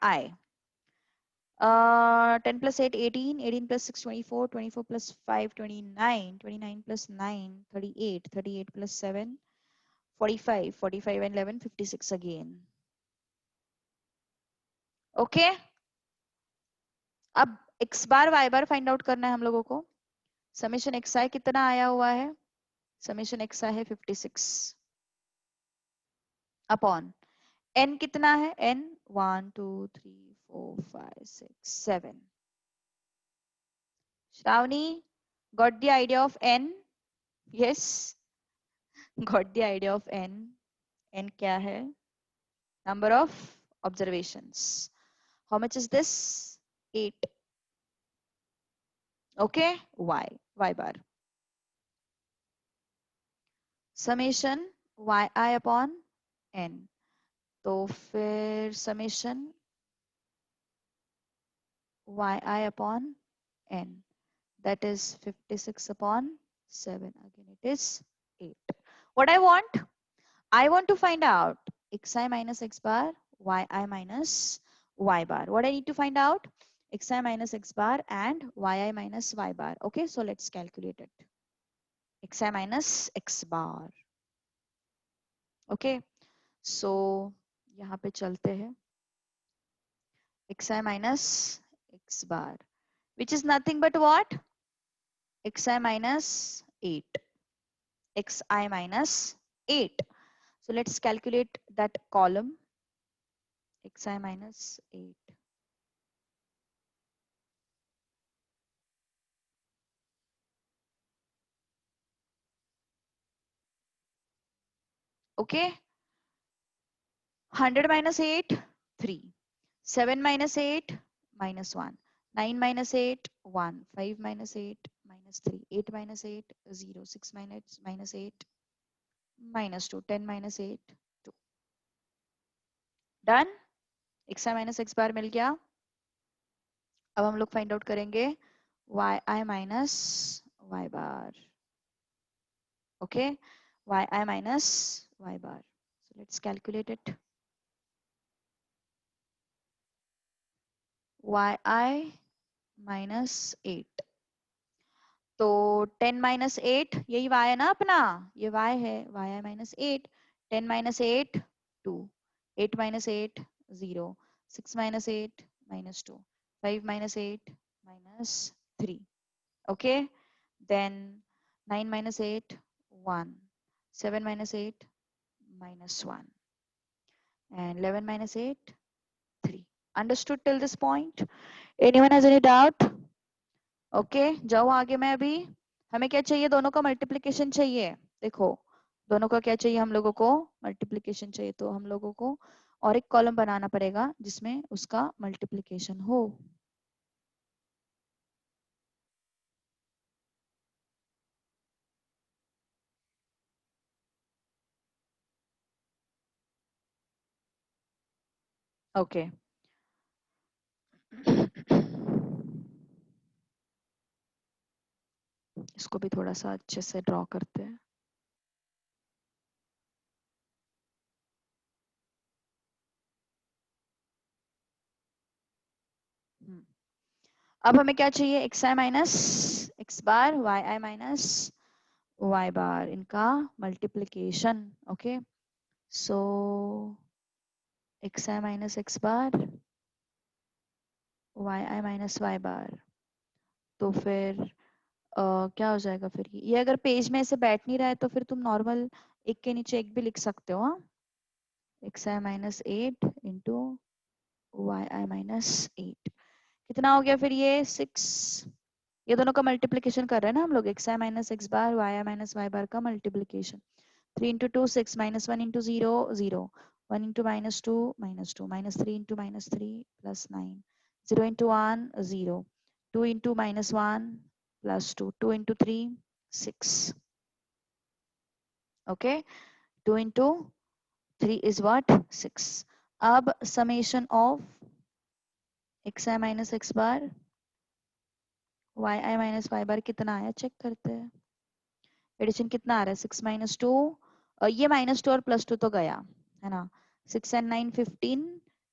S1: 10 plus 8 18, 18 plus 6 24, 24 plus 5 29, 29 plus 9 38, 38 plus 7 45, 45 and 11 56 again. Okay, अब x बार y बार फाइंड आउट करना है हम लोगों को। समेशन xi कितना आया हुआ है? समेशन xi है 56 अपॉन n कितना है? n 1 2 3 4 5 6 7. Shravani, got the idea of n? Yes, got the idea of n. n क्या है? Number of observations. How much is this? 8. Okay, y bar. Summation yi upon n. तो फिर summation yi upon n, that is 56 upon 7. Again it is 8. What I want to find out xi minus x bar, yi minus y bar. What I need to find out? Xi minus x bar and yi minus y bar. Okay, so let's calculate it. Xi minus x bar. Okay, so यहाँ पे चलते हैं। xi minus x bar, which is nothing but what? xi minus 8. xi minus 8. So let's calculate that column. Xi minus 8. Okay, 100 minus 8 3, 7 minus 8 minus 1, 9 minus 8 1, 5 minus 8 minus 3, 8 minus 8 0, 6 minus 8 minus 2, 10 minus 8 2. Done, xi minus x बार मिल गया। अब हम लोग find out करेंगे yi minus y bar. Okay, yi minus y bar. So let's calculate it. yi minus 8. तो 10 minus 8 यही y है ना अपना, ये y है, y minus 8, 10 minus 8 2, 8 minus 8 0, 6 minus 8 minus 2, 5 minus 8 minus 3. Okay, then 9 minus 8 1, 7 minus 8 minus 1 and 11 minus 8 3. Understood till this point? Anyone has any doubt? Okay जाओ आगे। मैं अभी हमें क्या चाहिए, दोनों का मल्टीप्लिकेशन चाहिए। देखो दोनों का क्या चाहिए, हम लोगों को मल्टीप्लिकेशन चाहिए, तो हम लोगों को और एक कॉलम बनाना पड़ेगा जिसमें उसका मल्टीप्लिकेशन हो। ओके इसको भी थोड़ा सा अच्छे से ड्रॉ करते हैं। अब हमें क्या चाहिए, x i minus x bar y i minus y बार, इनका multiplication. Okay so x i minus x bar y i minus y बार, तो फिर क्या हो जाएगा फिर, ये अगर पेज में ऐसे बैठ नहीं रहा है तो फिर तुम नॉर्मल एक के नीचे एक भी लिख सकते हो। हाँ x i minus 8 into Y i minus 8 कितना हो गया फिर, ये 6। ये दोनों का मल्टीप्लिकेशन कर रहे हैं ना हम लोग, x i minus x bar y i minus y bar का multiplication. 3 into 2 6 minus 1 into 0 0 1 into minus 2 minus 3 into minus 3 plus 9 0 into 1 0 2 into minus 1 plus 2 2 into 3 6। Okay 2 into 3 is what 6। अब summation of x i minus x bar y i minus y bar कितना आया check करते हैं। Addition कितना आ रहा है, 6 minus 2, ये minus 2 और प्लस 2 तो गया है ना, 6 एंड 9 15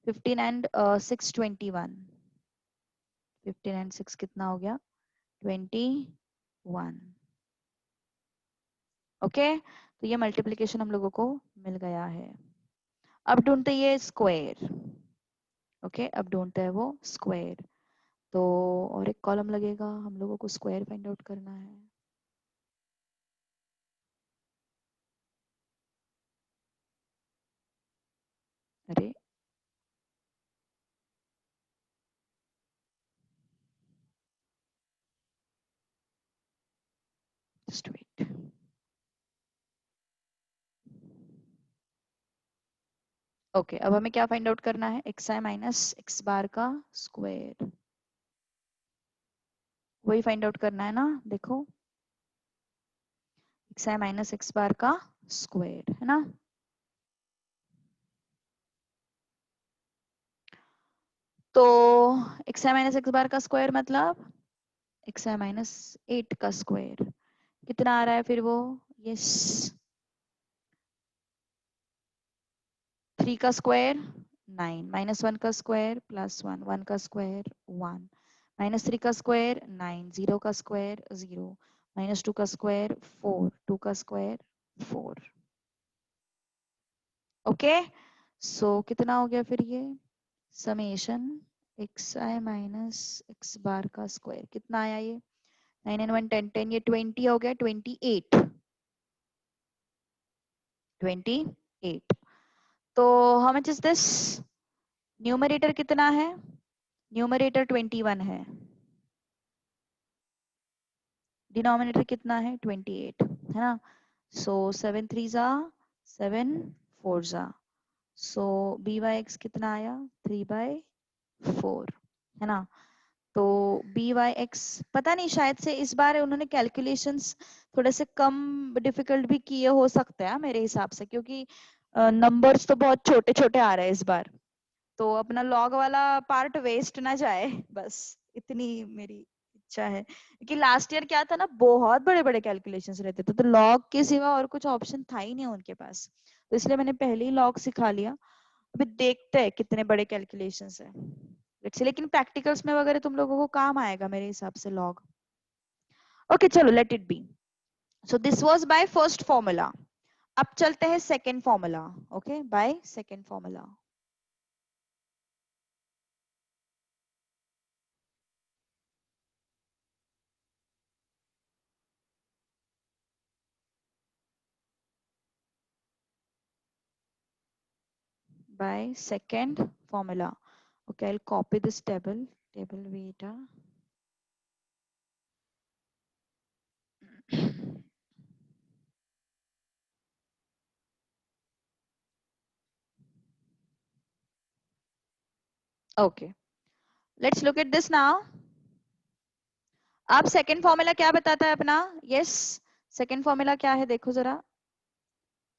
S1: 15 एंड 6 21 15 एंड 6 कितना हो गया 21। ओके तो ये मल्टीप्लिकेशन हम लोगों को मिल गया है। अब ढूंढते ये स्क्वायर। ओके अब ढूंढते हैं वो स्क्वायर, तो और एक कॉलम लगेगा, हम लोगों को स्क्वायर फाइंड आउट करना है। अरे जस्ट वेट। ओके अब हमें क्या फाइंड आउट करना है, एक्स आई माइनस एक्स बार का स्क्वायर, वही फाइंड आउट करना है ना। देखो एक्स आई माइनस एक्स बार का स्क्वायर है ना, तो एक्स आई माइनस एक्स बार का स्क्वायर मतलब एक्स आई माइनस 8 का स्क्वायर कितना आ रहा है फिर वो, यस 3 का स्क्वायर 9 माइनस 1 का स्क्वायर प्लस 1 1 का स्क्वायर 1 माइनस 3 का स्क्वायर 9 0 का स्क्वायर 0 माइनस 2 का स्क्वायर 4 2 का स्क्वायर 4। ओके सो कितना हो गया फिर ये summation x i minus x बार का स्क्वायर कितना आया, ये 9 एंड 1 10 10 ये 20 हो गया 28 28। तो how much is this, numerator कितना है, न्यूमरेटर 21 है, डिनोमिनेटर कितना है 28 है ना। सो 7 3 जा 7 4 जा, सो बी वाई एक्स कितना आया 3/4 है ना। तो बी वाई एक्स पता नहीं, शायद से इस बार उन्होंने कैलकुलेशंस थोड़े से कम डिफिकल्ट भी किए हो सकते हैं मेरे हिसाब से, क्योंकि नंबर्स तो बहुत छोटे छोटे आ रहे हैं इस बार, तो अपना लॉग वाला पार्ट वेस्ट ना जाए, बस इतनी मेरी इच्छा है। क्योंकि लास्ट ईयर क्या था ना, बहुत बड़े बड़े कैलकुलेशंस रहते थे, तो लॉग के सिवा और कुछ ऑप्शन था ही नहीं उनके पास, तो इसलिए मैंने पहले ही लॉग सिखा लिया। अभी देखते हैं कितने बड़े कैलकुलेशंस है, लेकिन प्रैक्टिकल्स में वगैरह तुम लोगों को काम आएगा मेरे हिसाब से लॉग। ओके चलो let it be. So this was by first formula. अब चलते हैं second formula. Okay bye second formula. by second formula. Okay, I'll copy this table beta. Okay, let's look at this now. अब second formula क्या बताता है अपना? Yes, second formula क्या है देखो जरा.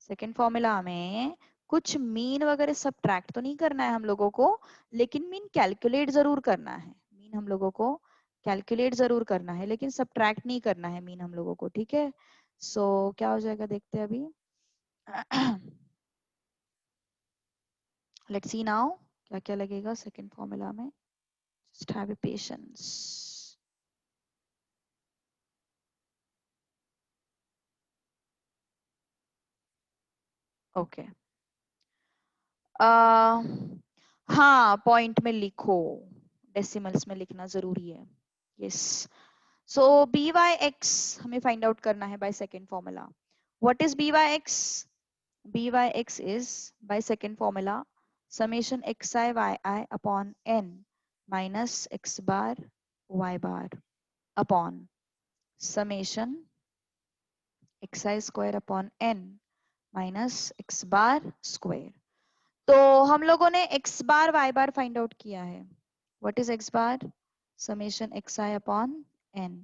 S1: सेकेंड फॉर्मूला में कुछ मीन वगैरह सब्ट्रैक्ट तो नहीं करना है हम लोगों को, लेकिन मीन कैलकुलेट जरूर करना है. मीन हम लोगों को कैलकुलेट जरूर करना है, लेकिन सब्ट्रैक्ट नहीं करना है मीन हम लोगों को. ठीक है, सो क्या हो जाएगा देखते हैं अभी. लेट्स सी नाउ क्या क्या लगेगा सेकेंड फॉर्मूला में. Just have a patience. Okay, हाँ पॉइंट में लिखो, डेसिमल्स में लिखना जरूरी है. Yes, so b Y x हमें फाइंड आउट करना है by second formula. What is b Y x? B Y x is by second formula summation x I y i upon n minus x bar y bar upon summation x i square upon n minus x bar square. तो हम लोगों ने x bar y बार find out किया है. What is x bar? Summation x i upon n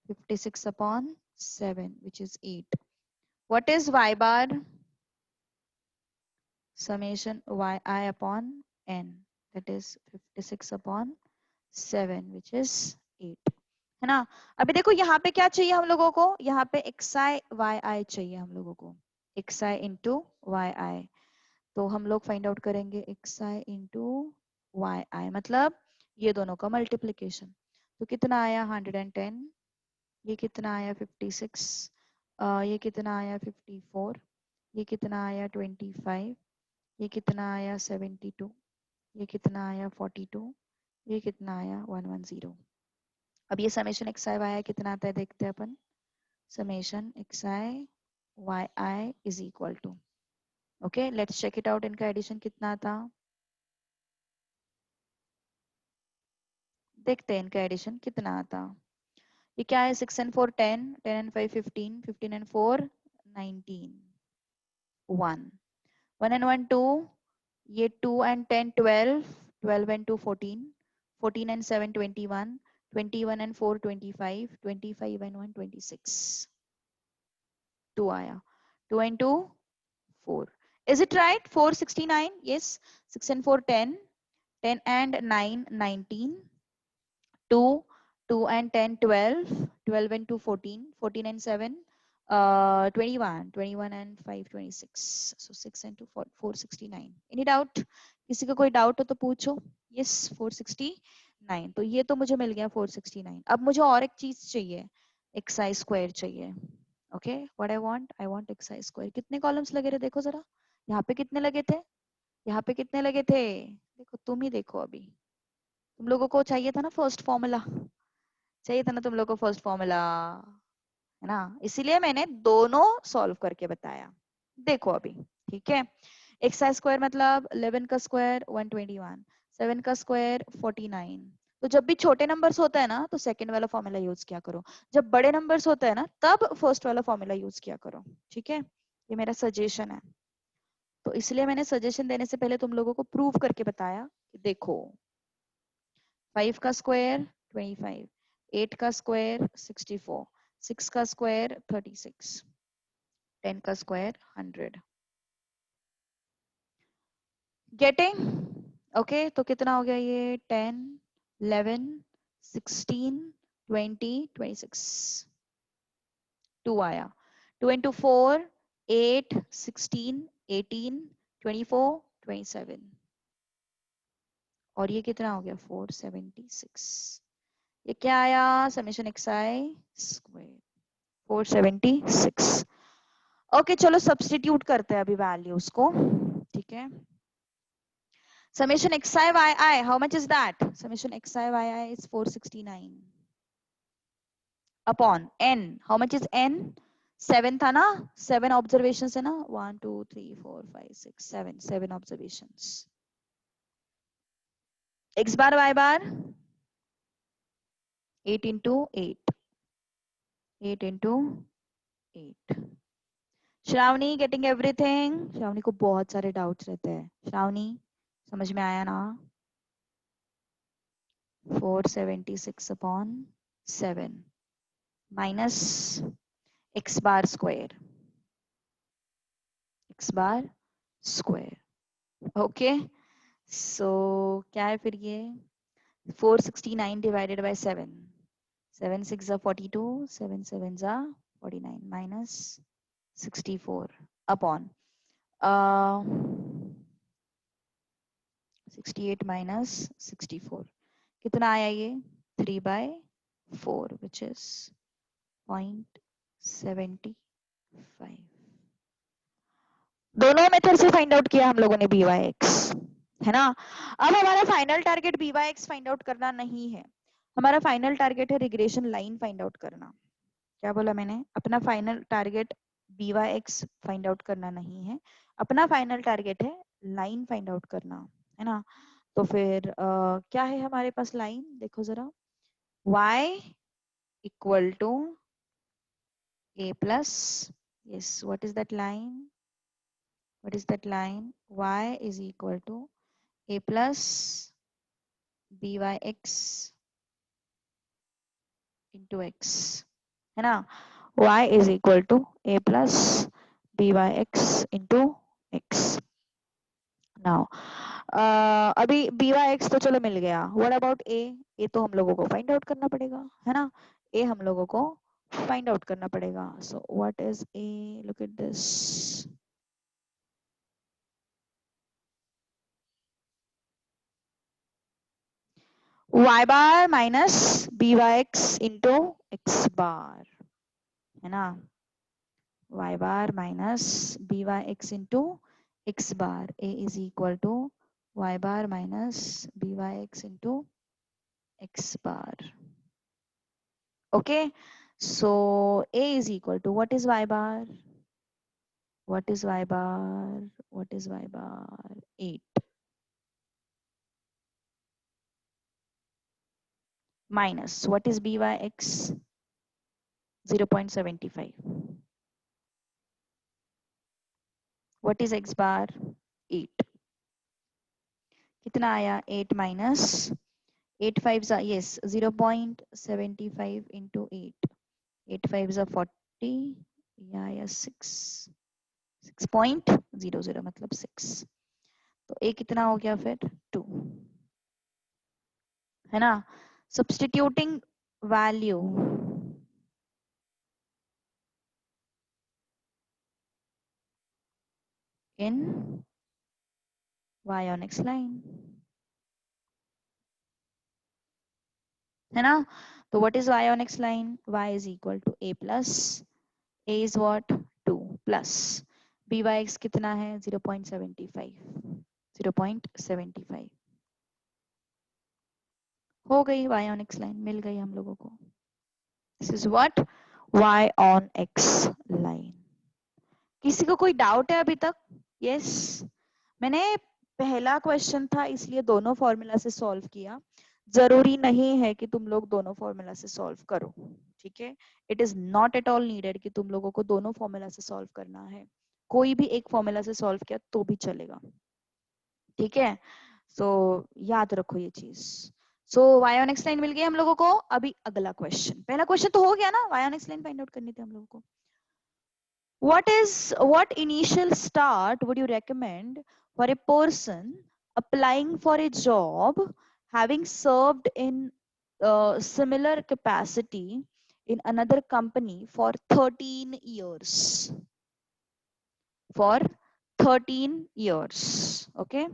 S1: 56 upon 7 which is 8. What is y bar? Summation y i upon n that is 56 upon 7 which is 8, है ना. अभी देखो यहाँ पे क्या चाहिए हम लोगों को, यहाँ पे एक्स आई वाई आई चाहिए हम लोगों को, एक्स आई इंटू वाई आई. तो हम लोग फाइंड आउट करेंगे एक्स आई इंटू वाई आई, मतलब ये दोनों का मल्टीप्लीकेशन. तो कितना आया 110, ये कितना आया 56, ये कितना आया 54, ये कितना आया 25, ये कितना आया 72, ये कितना आया 42, ये कितना आया 110. अब ये summation x I y i कितना आता है देखते हैं अपन. Summation x I y i is equal to, okay let's check it out, इनका एडिशन कितना था देखते हैं, इनका एडिशन कितना आता. ये क्या है, 6 and 4 10, 10 and 5 15, 15 and 4 19, 1, 1 and 1 2, ये 2 and 10 12, 12 and 2 14, 14 and 7 21, 21 and 4 25, 25 and 1 26, 2 आया, 2 and 2 4. Is it right? 469. Yes. 6 and 4 10, 10 and 9 19, 2, 2 and 10 12, 12 and 2 14, 14 and 7 21, 21 and 5 26. So 6 and 2 469. Any doubt? किसी का कोई डाउट हो तो पूछो. Yes, 469. तो ये तो मुझे मिल गया 469. अब मुझे और एक चीज चाहिए, एक्स आई स्क्वायर चाहिए. Okay, what I want x i square. कितने कॉलम्स लगे थे देखो जरा, यहाँ पे कितने लगे थे, यहाँ पे कितने लगे थे, देखो तुम ही देखो. अभी तुम लोगों को चाहिए था ना फर्स्ट फॉर्मूला, चाहिए था ना तुम लोगों को फर्स्ट फॉर्मूला, है ना, इसीलिए मैंने दोनों सॉल्व करके बताया. देखो अभी, ठीक है. एक्स आई स्क्वायर मतलब 11 का स्क्वायर 121, 7 का स्क्वायर 49. तो जब भी छोटे नंबर्स होता है ना तो सेकंड वाला फॉर्मूला यूज किया करो, जब बड़े नंबर्स होता है ना तब फर्स्ट वाला फॉर्मूला यूज किया करो. ठीक है, ये मेरा सजेशन है. तो इसलिए मैंने सजेशन देने से पहले तुम लोगों को प्रूव करके बताया कि देखो 5 का स्क्वायर 25, 8 का स्क्वायर 64, 6 का स्क्वायर 36, 10 का स्क्वायर 100. गेटिंग? ओके, तो कितना हो गया ये 10 11 16 20 26, 2 आया. 2 into 4 8 16 18 24 27, और ये कितना हो गया 476. ये क्या आया, summation x i square 476. Okay चलो सब्स्टिट्यूट करते हैं अभी वैल्यूज को. ठीक है, summation x I y i, how much is that? Summation x I y i is 469 अपॉन n. How much is n? 7 था ना, 7 ऑब्जर्वेशन है ना, 1 2 3 4 5 6 7, 7 ऑब्जर्वेशन. x बार y बार 8 into 8, 8 into 8. Shravani getting everything? Shravani को बहुत सारे डाउट्स रहते हैं. श्रावणी समझ में आया ना? 476 upon 7 minus x bar square, x bar square. Okay so क्या है फिर ये? 469 divided by 7, 7 6 are 42, 7 7 are 49 minus 64 upon 68 minus 64. कितना आया ये? 3 by 4 which is 0.75. दोनों मेथड से फाइंड आउट किया हम लोगों ने बी वाई एक्स, है ना. अब हमारा final target b Y x find out करना नहीं है. हमारा फाइनल टारगेट है रिग्रेशन लाइन फाइंड आउट करना. क्या बोला मैंने? अपना final target b Y x find out करना नहीं है, अपना फाइनल टारगेट है लाइन फाइंड आउट करना, है ना. तो फिर क्या है हमारे पास लाइन? देखो जरा, y equal to a plus, yes, what is that line? What is that line? Y is equal to a plus byx into x, है ना. y is equal to a plus byx into x. now अभी byx तो चलो मिल गया. What about a? a तो हम लोगों को फाइंड आउट करना पड़ेगा, है ना. a हम लोगों को फाइंड आउट करना पड़ेगा. सो what is a? Look at this. y bar minus byx into x बार, है ना. y bar minus byx into x bar. a is equal to y bar minus byx into x bar. Okay, so a is equal to, what is y bar? What is y bar? What is y bar? 8 minus, what is byx? 0.75. what is x bar? 8. कितना आया? 8 minus 8 5s are, yes, 0.75 into 8. 8 5s are 40. या 6, 6.00 मतलब 6. तो a कितना हो गया फिर? 2, है ना. Substituting value in y on x line, है ना. तो what is y on x line? y is equal to a plus, a is what? 2 plus byx कितना है? 0.75. 0.75 हो गई y on x line, मिल गई हम लोगों को. This is what y on x line. किसी को कोई डाउट है अभी तक? यस मैंने पहला क्वेश्चन था इसलिए दोनों फॉर्मूला से सॉल्व किया. जरूरी नहीं है कि तुम लोग दोनों फॉर्मूला से सॉल्व करो, ठीक है. It is not at all needed कि तुम लोगों को दोनों फॉर्मूला से सॉल्व करना है. कोई भी एक फॉर्मूला से सॉल्व किया तो भी चलेगा, ठीक है. सो याद रखो ये चीज. सो वाई ऑन एक्स लाइन मिल गई हम लोगों को. अभी अगला क्वेश्चन, पहला क्वेश्चन तो हो गया ना, y on x line find out करनी थी हम लोगों को. What initial start would you recommend for a person applying for a job having served in similar capacity in another company for 13 years? For 13 years. Okay.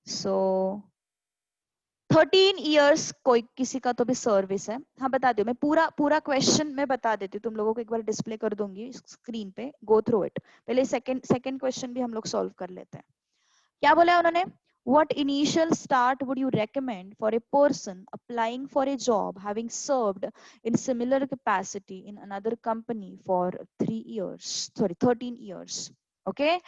S1: So 13 years कोई किसी का तो भी सर्विस है. हाँ बता दो, मैं पूरा क्वेश्चन मैं बता देती हूँ तुम लोगों को, एक बार डिस्प्ले कर दूंगी स्क्रीन पे. Go through it. पहले सेकंड क्वेश्चन भी हम लोग सॉल्व कर लेते हैं. क्या बोला उन्होंने? What initial start would you recommend for a person applying for a job having served in similar capacity in another company for 13 years? Okay,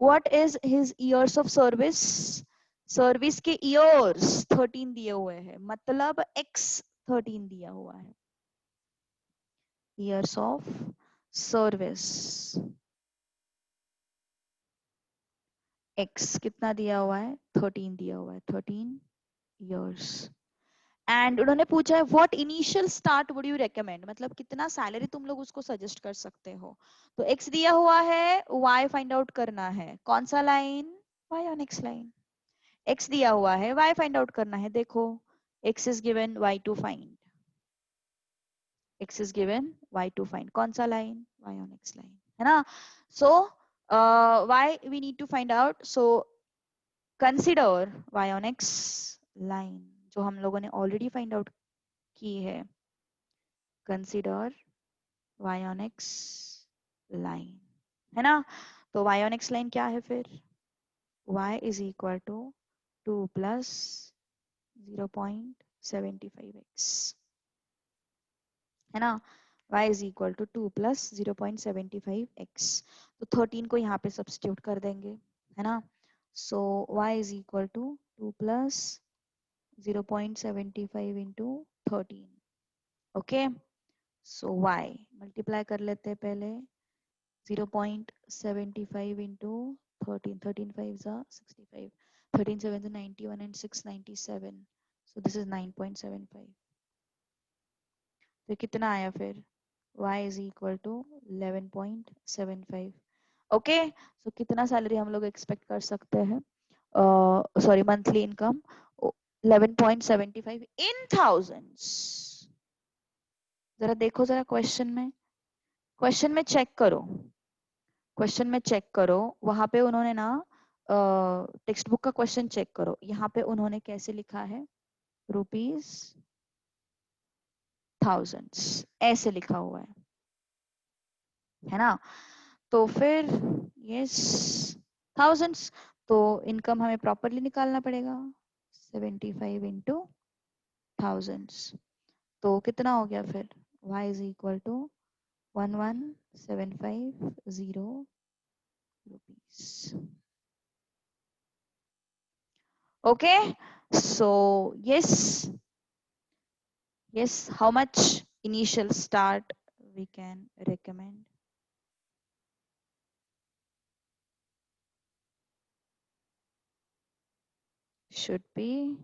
S1: what is his years of service? Service के years 13 दिए हुए हैं, मतलब x 13 दिया हुआ है, years of service x कितना दिया हुआ है, 13 दिया हुआ है, 13 years. एंड उन्होंने पूछा है what initial start would you recommend, मतलब कितना सैलरी तुम लोग उसको सजेस्ट कर सकते हो. तो एक्स दिया हुआ है, वाई फाइंड आउट करना है, कौन सा line, y on x line. X दिया हुआ है, वाई फाइंड आउट करना है. देखो x is given, y to find, x is given, y to find, कौन सा line, y on x line, है ना. So why we need to find out, so consider y on x line, जो हम लोगों ने ऑलरेडी फाइंड आउट की है. Consider y on x line, है ना. तो y on x लाइन क्या है फिर, y is equal to 2 plus 0.75x, है ना. y is equal to 2 plus 0.75x. तो 13 को यहाँ पे सब्स्टिट्यूट कर देंगे, है ना. सो y is equal to 2 plus 0.75 into 13. Okay, so y multiply कर लेते हैं पहले, 0.75 into 13, 13 5s are 65, 13 7s are 91 and 6 97, so this is 9.75. तो कितना आया फिर, y is equal to 11.75. Okay, सो कितना सैलरी हम लोग एक्सपेक्ट कर सकते हैं, sorry monthly income 11.75 in thousands. जरा देखो जरा क्वेश्चन में चेक करो, क्वेश्चन में चेक करो, वहां पे उन्होंने ना टेक्स्ट बुक का क्वेश्चन चेक करो, यहाँ पे उन्होंने कैसे लिखा है, रुपीज थाउजेंड्स ऐसे लिखा हुआ है ना. तो फिर यस थाउजेंड्स, तो इनकम हमें प्रॉपरली निकालना पड़ेगा, 75 इंटू थाउजेंड्स. तो कितना हो गया फिर, y is equal to 11750 rupees. Okay, so yes, how much initial start we can recommend? Should be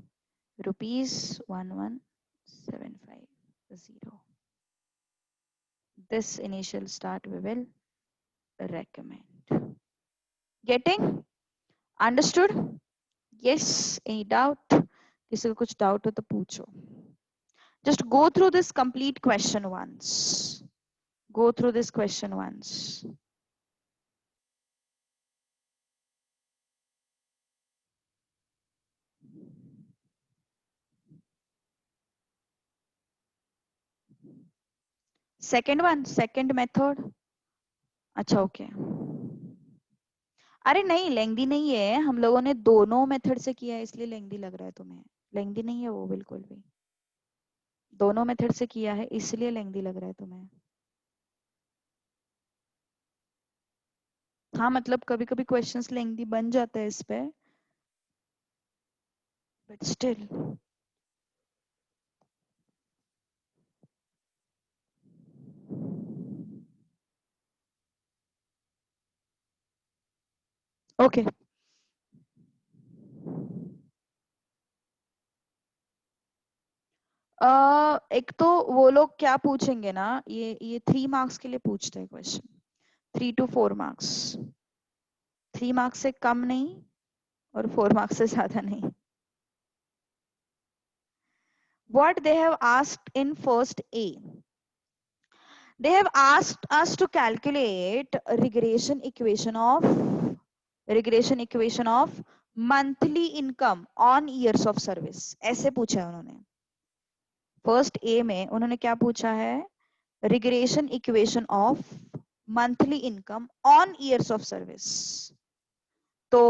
S1: rupees 11750. This initial start we will recommend. Getting understood? Yes, any doubt? किसी को कुछ doubt हो तो पूछो. Just go through this complete question once. Go through this question once. Second one, second method. अच्छा okay, अरे नहीं लेंदी नहीं है, हम लोगों ने दोनों मेथड से किया है इसलिए लेंदी लग रहा है तुम्हें. लेंदी नहीं है वो बिल्कुल भी, दोनों मेथड से किया है इसलिए लेंदी लग रहा है तुम्हें. हाँ मतलब कभी कभी क्वेश्चंस लेंदी बन जाते हैं इस पे, बट स्टिल. ओके, एक तो वो लोग क्या पूछेंगे ना, ये 3 मार्क्स के लिए पूछते हैं क्वेश्चन, 3 to 4 मार्क्स, 3 मार्क्स से कम नहीं और 4 मार्क्स से ज्यादा नहीं. What they have asked in first A, they have asked us to calculate regression equation of monthly income on years of service. ऐसे पूछा है उन्होंने. फर्स्ट ए में उन्होंने क्या पूछा है, regression equation of monthly income on years of service. तो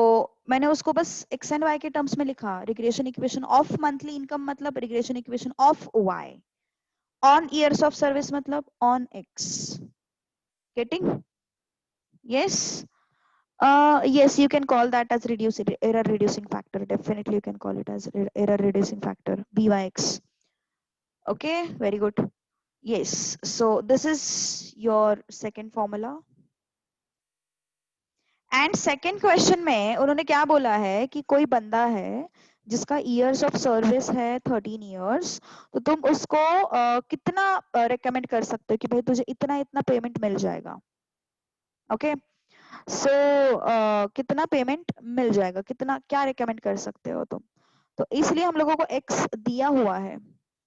S1: मैंने उसको बस एक्स एंड वाई के टर्म्स में लिखा, regression equation of monthly income मतलब regression equation of y, on years of service मतलब on x. Getting? Yes? Yes, you can call that as error reducing factor. Definitely you can call it as error reducing factor, byx. Okay, very good. Yes, so this is your second formula. And second question में उन्होंने क्या बोला है कि कोई बंदा है जिसका ईयर्स ऑफ सर्विस है 13 ईयर्स, तो तुम उसको कितना रेकमेंड कर सकते हो कि भाई तुझे इतना इतना पेमेंट मिल जाएगा। ओके, सो कितना पेमेंट मिल जाएगा, कितना, क्या रेकमेंड कर सकते हो तुम? तो इसलिए हम लोगों को एक्स दिया हुआ है,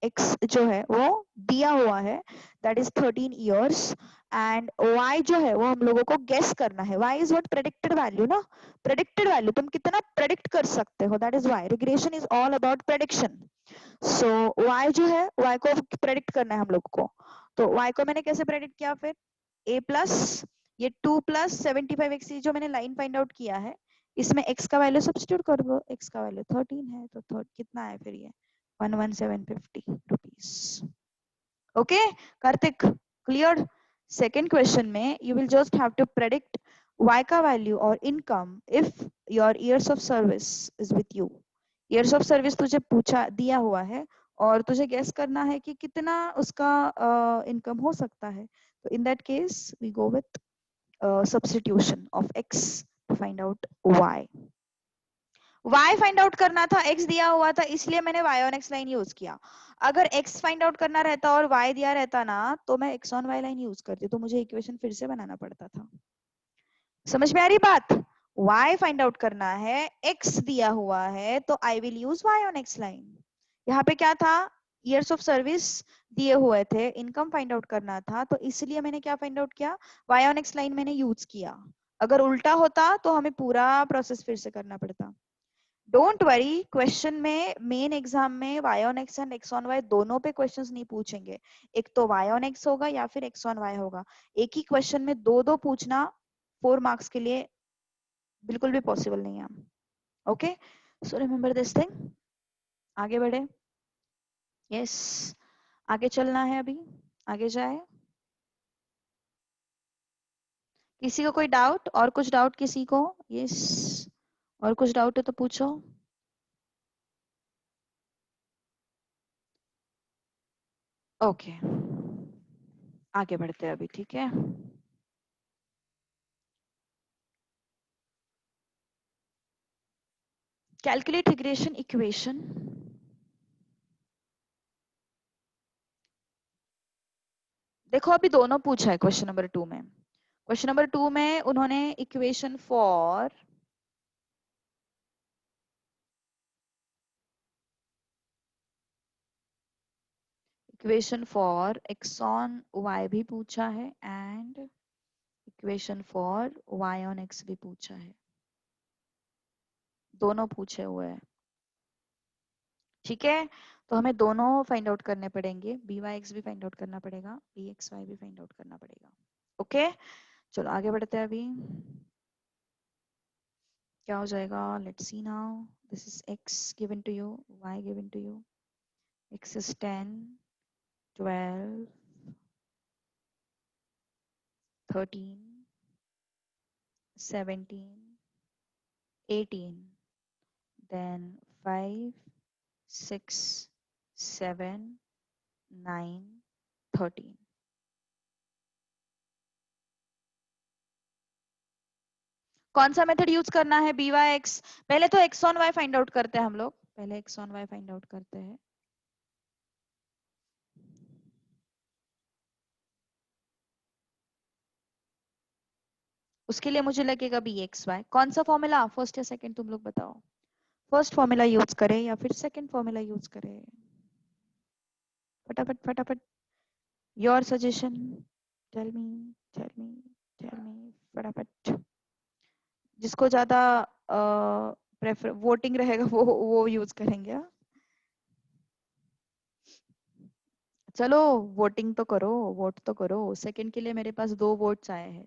S1: एक्स जो है वो दिया हुआ है, that is 13 years, and y जो है वो हम लोगों को गेस करना है। Y is what? Predicted value ना, प्रेडिक्टेड वैल्यू, तुम कितना प्रेडिक्ट कर सकते हो, that is y. Regression is all about prediction. So y जो है, वाई को प्रेडिक्ट करना है हम लोग को। तो वाई को मैंने कैसे प्रेडिक्ट किया फिर? ए प्लस ये 2 प्लस 75 एक्स, जो मैंने लाइन फाइंड आउट किया है, इसमें x का वैल्यू सब्स्टिट्यूट कर दो। x का वैल्यू 13 है, तो कितना है फिर ये 11750 rupees. Okay Karthik, clear? Second question में you will just have to predict y का वैल्यू और income if your years of service is with you. Years of service तुझे पूछा दिया हुआ है और तुझे गेस करना है कि कितना उसका इनकम हो सकता है। तो in that case we go with substitution of x to find out y. y find out करना था, x दिया हुआ था, इसलिए मैंने y on x line use किया। अगर x फाइंड आउट करना रहता और y दिया रहता ना, तो मैं x on y line use करती, तो मुझे इक्वेशन फिर से बनाना पड़ता था। समझ में आ रही बात? y फाइंड आउट करना है, x दिया हुआ है, तो I will use y on x line. यहाँ पे क्या था? ईयर्स ऑफ सर्विस दिए हुए थे, इनकम फाइंड आउट करना था, तो इसलिए मैंने क्या फाइंड आउट किया? y on x लाइन मैंने यूज किया। अगर उल्टा होता तो हमें पूरा प्रोसेस फिर से करना पड़ता। डोंट वरी, क्वेश्चन में मेन एग्जाम में y on x and x on y दोनों पे क्वेश्चंस नहीं पूछेंगे। एक तो y on x होगा या फिर x on y होगा। एक ही क्वेश्चन में दो दो पूछना 4 मार्क्स के लिए बिल्कुल भी पॉसिबल नहीं है। Okay, so remember this thing. आगे बढ़े? यस, आगे चलना है अभी, आगे जाए। किसी को कोई डाउट? और कुछ डाउट किसी को? यस, और कुछ डाउट है तो पूछो। ओके, आगे बढ़ते हैं अभी, ठीक है। Calculate regression equation. देखो अभी दोनों पूछा है क्वेश्चन नंबर 2 में। क्वेश्चन नंबर 2 में उन्होंने equation for x on y भी पूछा है and equation for y on x भी पूछा है। दोनों पूछे हुए हैं, ठीक है। तो हमें दोनों फाइंड आउट करने पड़ेंगे, by(x) भी फाइंड आउट करना पड़ेगा, bxy भी फाइंड आउट करना पड़ेगा। ओके, चलो आगे बढ़ते हैं अभी। क्या हो जाएगा? Let's see now. This is x given to you, y given to you. x is 10, 12, 13, 17, 18, then 5, 6, 7, 9, 13। कौन सा मेथड यूज करना है? by(x)। पहले तो x on y find out करते हैं हम लोग, पहले x on y find out करते हैं। उसके लिए मुझे लगेगा bxy। कौन सा फॉर्मूला, फर्स्ट या सेकंड, तुम लोग बताओ। फर्स्ट फॉर्मूला यूज करें या फिर सेकंड फॉर्मूला यूज करें? फटाफट फटाफट, your suggestion, tell me, tell me, tell me, फटाफट। जिसको ज्यादा प्रेफर वोटिंग रहेगा वो यूज करेंगे। हाँ? चलो वोटिंग तो करो, वोट तो करो। सेकंड के लिए मेरे पास 2 वोट्स आए हैं,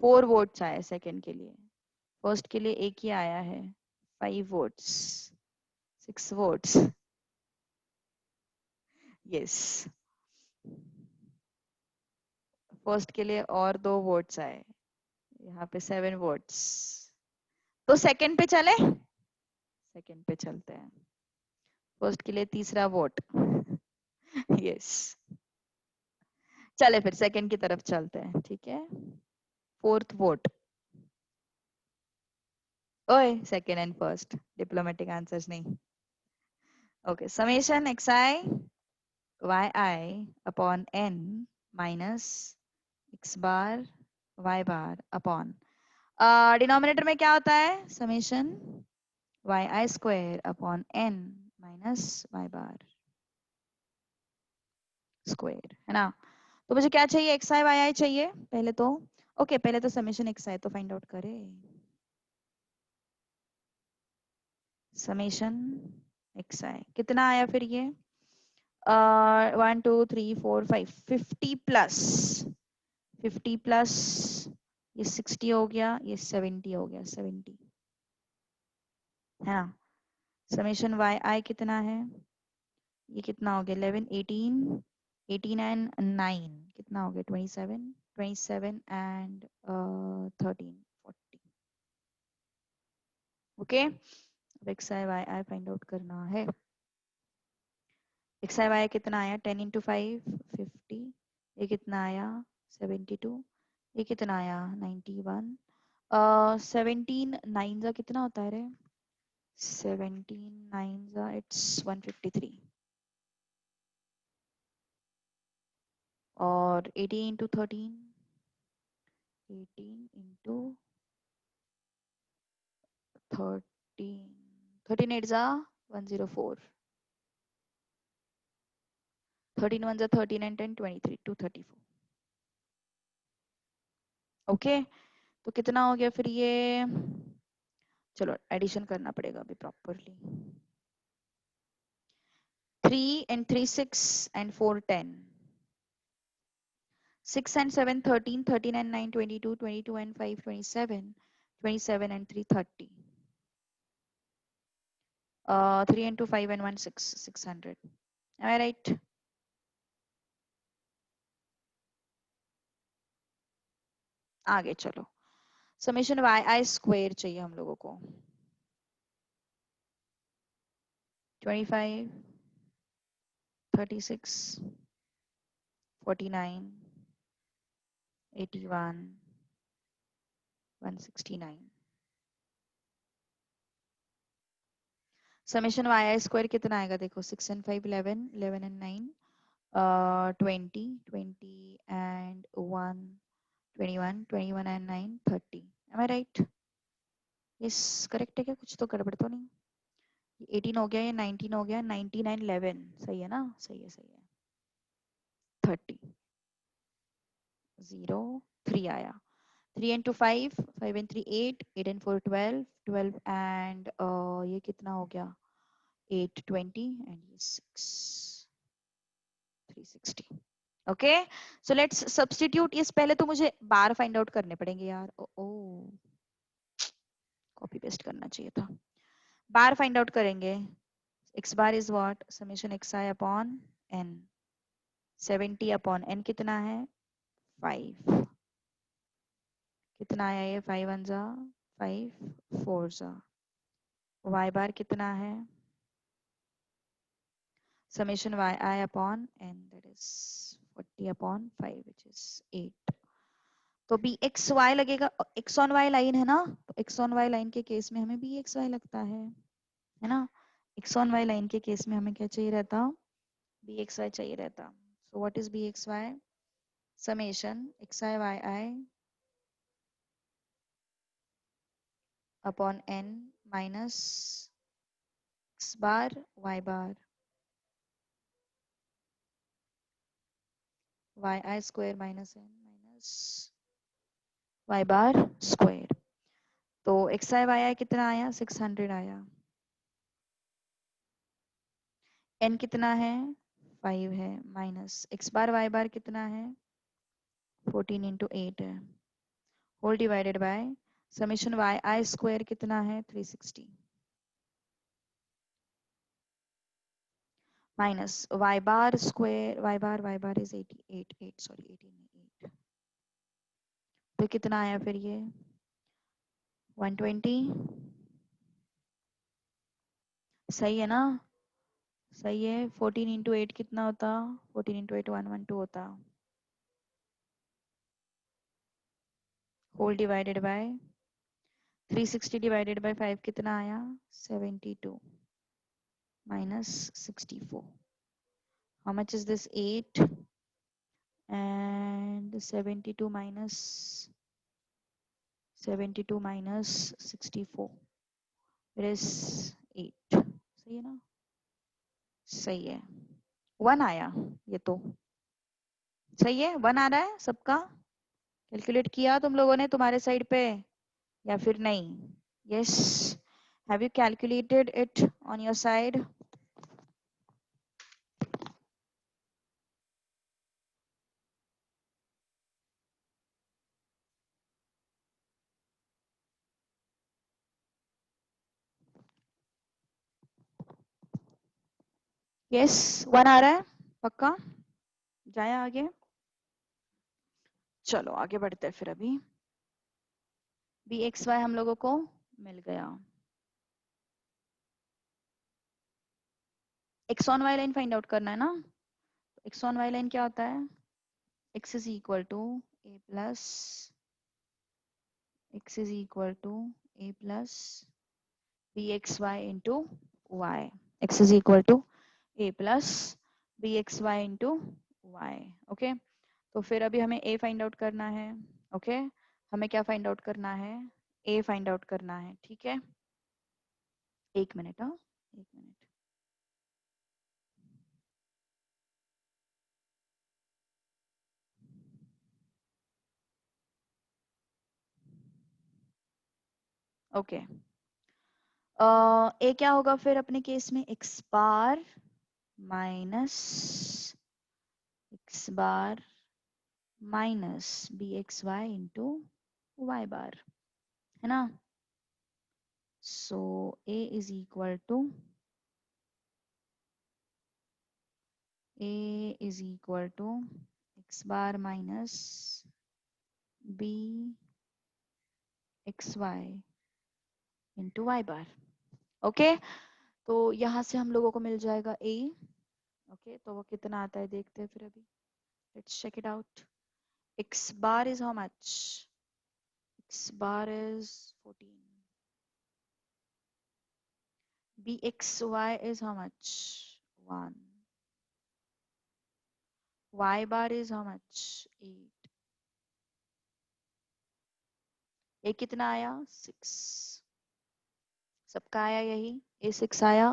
S1: 4 वोट्स आए सेकंड के लिए। फर्स्ट के लिए एक ही आया है, 5 वोट्स, 6 वोट्स, यस। फर्स्ट के लिए और 2 वोट्स आए, यहाँ पे 7 वोट्स। तो सेकंड पे चले, सेकंड पे चलते हैं। फर्स्ट के लिए तीसरा वोट, यस। चले फिर सेकंड की तरफ चलते हैं, ठीक है। फोर्थ वोट, ओए second and first, diplomatic answers नहीं। Okay, summation xi yi upon n minus x bar y bar upon, denominator में क्या होता है, summation yi square upon n minus y bar square, है ना। तो मुझे क्या चाहिए, xi yi चाहिए पहले तो। ओके, पहले तो समेशन xi तो फाइंड आउट करें। समेशन xi कितना आया फिर ये, 1 2 3 4 5, 50 प्लस 50 प्लस ये 60 हो गया, ये 70 हो गया, 70, है ना। समेशन वाई आई कितना है, ये कितना हो गया, 11 18 18 एंड 9 कितना हो गया, 27 27 एंड 13 40। ओके, अब x I y i find out करना है। एक्स आई वाई कितना आया, 10 इंटू 5 50, ये कितना आया 72, ये कितना आया 91, 17 9 का कितना होता है रे, 17 9 का इट्स 153, और 18 इंटू 13 18 इंटू 13 13 8 जा 104, 13 1 जा 13 and 10 23 234। ओके, तो कितना हो गया फिर ये, चलो एडिशन करना पड़ेगा अभी properly. 3 and 3 6 and 4 10, 6 and 7 13, 13 and 9 22, 22 and 5 27, 27 and 3 30, 3 and 2 5 and 1 6, 600। Am I right? आगे चलो, समेशन वाई आई स्क्वायर चाहिए हम लोगों को, 25 36 49 81 169। समेशन वाई आई स्क्वायर कितना आएगा, देखो 6 and 5 11, 11 and 9 20, 20 and 1 21, 21 and 9 30। Am I right? Yes, correct है क्या, कुछ तो गड़बड़ तो नहीं। 18 हो गया, ये 19 हो गया, 19 and 11 सही है ना, सही है सही है। 30 0 3 आया, 3 and 2 5, 5 and 3 8, 8 and 4 12, 12 and ये कितना हो गया 8 20 and ये 6 360। Okay, so let's substitute. इस पहले तो मुझे बार फाइंड आउट करने पड़ेंगे यार, ओ कॉपी पेस्ट करना चाहिए था। बार फाइंड आउट करेंगे, x bar is what, summation xi upon n, 70 upon n कितना है 5, कितना आया ये 5 1 जा 5 4 जा, y बार कितना है, summation yi upon n that is 40 upon 5 which is 8। तो बी एक्स वाई लगेगा, एक्स ऑन वाई लाइन है ना, तो एक्स ऑन वाई लाइन के केस में हमें बी एक्स वाई लगता है ना। एक्स ऑन वाई लाइन के केस में हमें क्या चाहिए रहता, बी एक्स वाई चाहिए रहता। So what is b x Y, summation x I y i upon n minus x bar y bar y i square minus n minus y bar square. तो x I y i कितना आया 600 आया, n कितना है 5 है, minus x bar y bar कितना है 14 into 8 है, whole divided by summation y i square कितना है 360 minus y bar square Y bar is 88 sorry 18 तो कितना आया फिर ये 120 सही है ना सही है 14 इंटू 8 कितना होता 14 इंटू 8 112 होता whole divided by 360 divided by 5 कितना आया 72 minus 64 how much is this 8 and 72 minus 64 it is 8 सही है ना सही है 1 आया ये तो सही है 1 आ रहा है सबका कैलकुलेट किया तुम लोगों ने तुम्हारे साइड पे या फिर नहीं yes have you calculated it on your side yes 1 आ रहा है पक्का जाए आगे चलो आगे बढ़ते हैं फिर अभी बी एक्स वाई हम लोगों को मिल गया x on y line find out करना है ना एक्स ऑन वाई लाइन क्या होता है x is equal to a plus x is equal to a plus b x y into y x is equal to a plus b x y into y okay तो फिर अभी हमें ए find out करना है okay हमें क्या find out करना है ए फाइंड आउट करना है ठीक है 1 मिनट हाँ 1 मिनट ओके ए क्या होगा फिर अपने केस में x bar minus x bar minus b x y into y bar है ना so a is equal to x bar minus b x y into y bar okay तो यहाँ से हम लोगों को मिल जाएगा ए ओके तो वो कितना आता है देखते हैं फिर अभी let's check it out x bar is how much x bar is 14 bxy is how much 1 y bar is how much 8 ये कितना आया 6 सबका आया यही ये 6 आया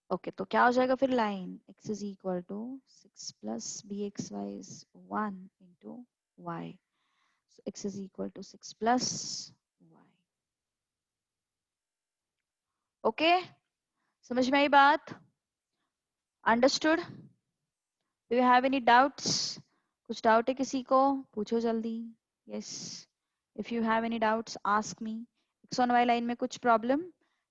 S1: ओके तो क्या हो जाएगा फिर line x is equal to 6 plus b x y is 1 into y so x is equal to 6 plus y okay समझ में आई बात understood do you have any doubts कुछ डाउट है किसी को पूछो जल्दी yes if you have any doubts ask me x on y line में कुछ problem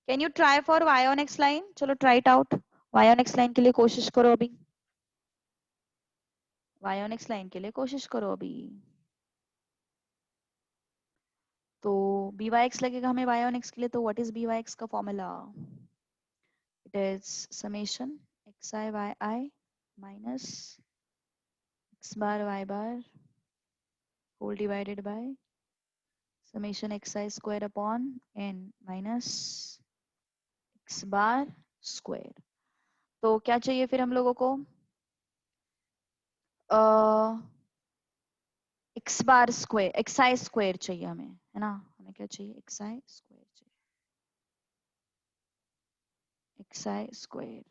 S1: can you try for y on x line चलो try it out why on x line के लिए कोशिश करो अभी वाई ऑन एक्स लाइन के लिए कोशिश करो अभी तो बी वाई एक्स लगेगा हमें वाई ऑन एक्स के लिए तो what is b Y x का formula it is summation x I y i minus x bar y bar whole divided by summation xi square upon n minus x bar square तो क्या चाहिए फिर हम लोगों को x bar square xi square चाहिए हमें है ना हमें क्या चाहिए xi स्क्वायर चाहिए xi square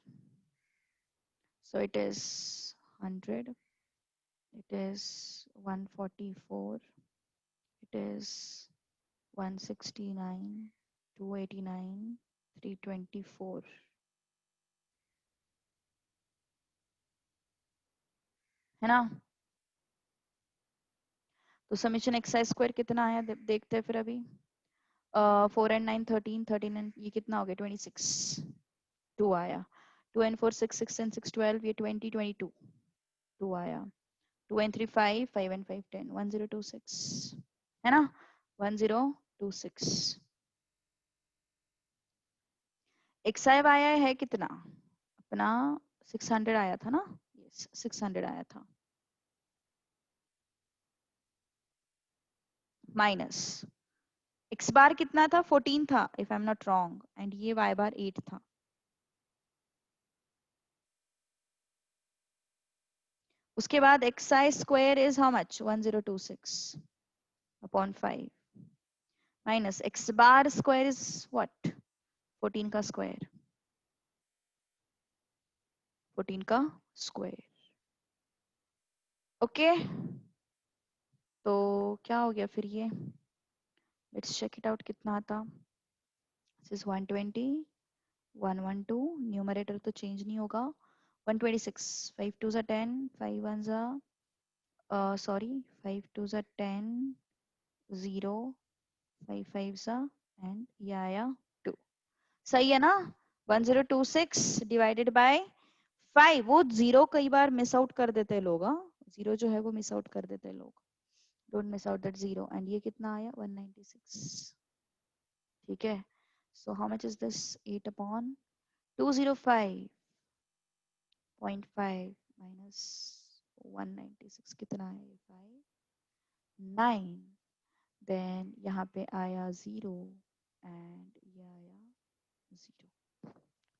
S1: so it is 100 it is 144 it is 169 289 324 है ना तो समीशन एक्स आई स्क्वायर कितना आया देखते हैं फिर अभी। 4 and 9 13, 13 and ये कितना हो गया 26, 2 आया। 2 and 4 6, 6 and 6 12, ये 20 22, 2 आया। 2 and 3 5, 5 and 5 10, 1026 है ना, 1026। एक्स आई आया है कितना अपना 600 आया था ना, यस 600 आया था, माइनस एक्स बार कितना था 14 था if I am not wrong, and ये वाई बार 8 था। उसके बाद x i square is how much 1026 upon 5 minus x bar square is what 14 का स्क्वायर, 14 का स्क्वायर। ओके तो क्या हो गया फिर ये, लेट्स चेक इट आउट कितना आता। दिस इज 120 112, न्यूमरेटर तो चेंज नहीं होगा। 126 5 2 जा 10, 5 1 जा सॉरी 5 2 जा 10, 0 5 5 जा एंड ये आया 2, सही है ना। 1026 डिवाइडेड बाय 5, वो जीरो कई बार मिस आउट कर देते हैं लोग, हाँ जीरो जो है वो मिस आउट कर देते हैं लोग, don't miss out that zero. And ये कितना आया 196, ठीक है। सो how much is this 8 upon 205.5 minus 196 कितना है 5 9, देन यहाँ पे आया 0 एंड ये आया 0।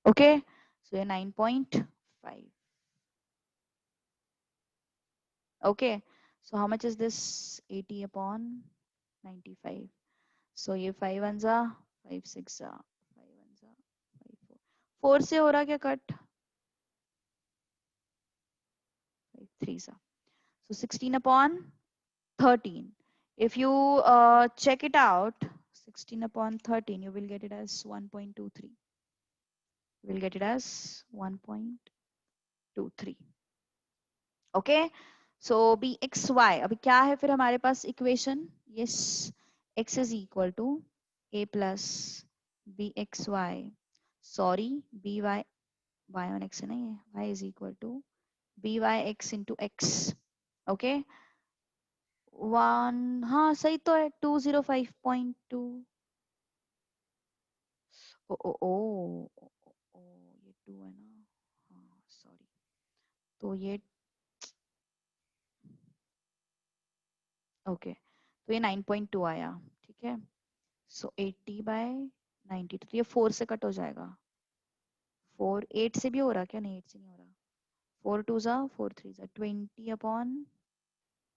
S1: ओके सो ये 9.5। Okay so how much is this 80 upon 95। सो ये 5 1 जा 5 6 जा 5 1 जा 5 4, 4 से हो रहा क्या कट 5 3 जा, so 16 upon 13, if you check it out 16 upon 13 you will get it as 1.23, you will get it as 1.23। okay so bxy अभी क्या है फिर हमारे पास equation, yes x is equal to a plus bxy, sorry by y on x नहीं है, y is equal to byx into x। Okay one हाँ सही तो है 205.2, ओ ओ ओ ओ, ओ ये 2 है ना, हाँ सॉरी, तो ये ओके तो ये 9.2 आया, ठीक है। सो 80 बाय 90, तो ये 4 से कट हो जाएगा, 4 8 से भी हो रहा क्या, नहीं 8 से नहीं हो रहा, 4 2 जा 4 3 जा 20 अपॉन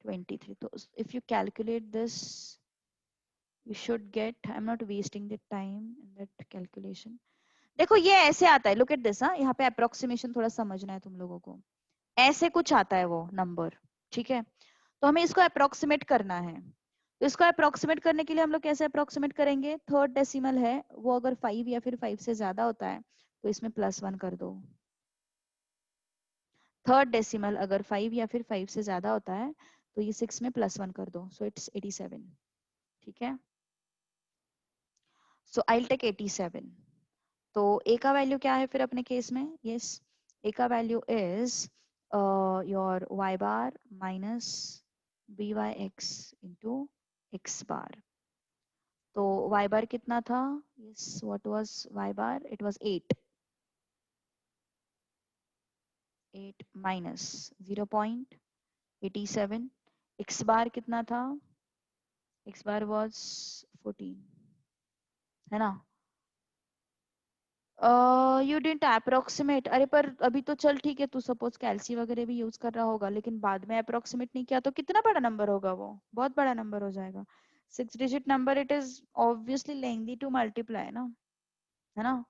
S1: 23, तो if you calculate this you should get, I'm not wasting the time in that calculation। देखो ये ऐसे आता है, look at this, हाँ यहाँ पे अप्रोक्सीमेशन थोड़ा समझना है तुम लोगों को, ऐसे कुछ आता है वो नंबर, ठीक है। तो हमें इसको अप्रोक्सीमेट करना है, तो इसको अप्रोक्सीमेट करने के लिए हम लोग कैसे अप्रोक्सीमेट करेंगे, थर्ड डेसिमल है वो अगर 5 या फिर 5 से ज्यादा होता है तो इसमें +1 कर दो, थर्ड डेसिमल अगर 5 या फिर 5 से ज्यादा होता है तो ये 6 में +1 कर दो, सो इट्स 87, ठीक है। सो आई विल टेक 87, तो ए का वैल्यू क्या है फिर अपने केस में, यस ए का value is your y bar minus byx into x बार। तो y बार कितना था, yes what was y bar, it was 8 minus 0.87, x बार कितना था, x बार वाज 14 है ना। यू डिडंट अप्रोक्सीमेट, अरे पर अभी तो चल ठीक है, तू सपोज कैल्सी वगैरह भी यूज कर रहा होगा, लेकिन बाद में अप्रोक्सीमेट नहीं किया तो कितना बड़ा नंबर होगा, वो बहुत बड़ा नंबर हो जाएगा, 6 digit number, it is obviously lengthy to multiply ना, है ना।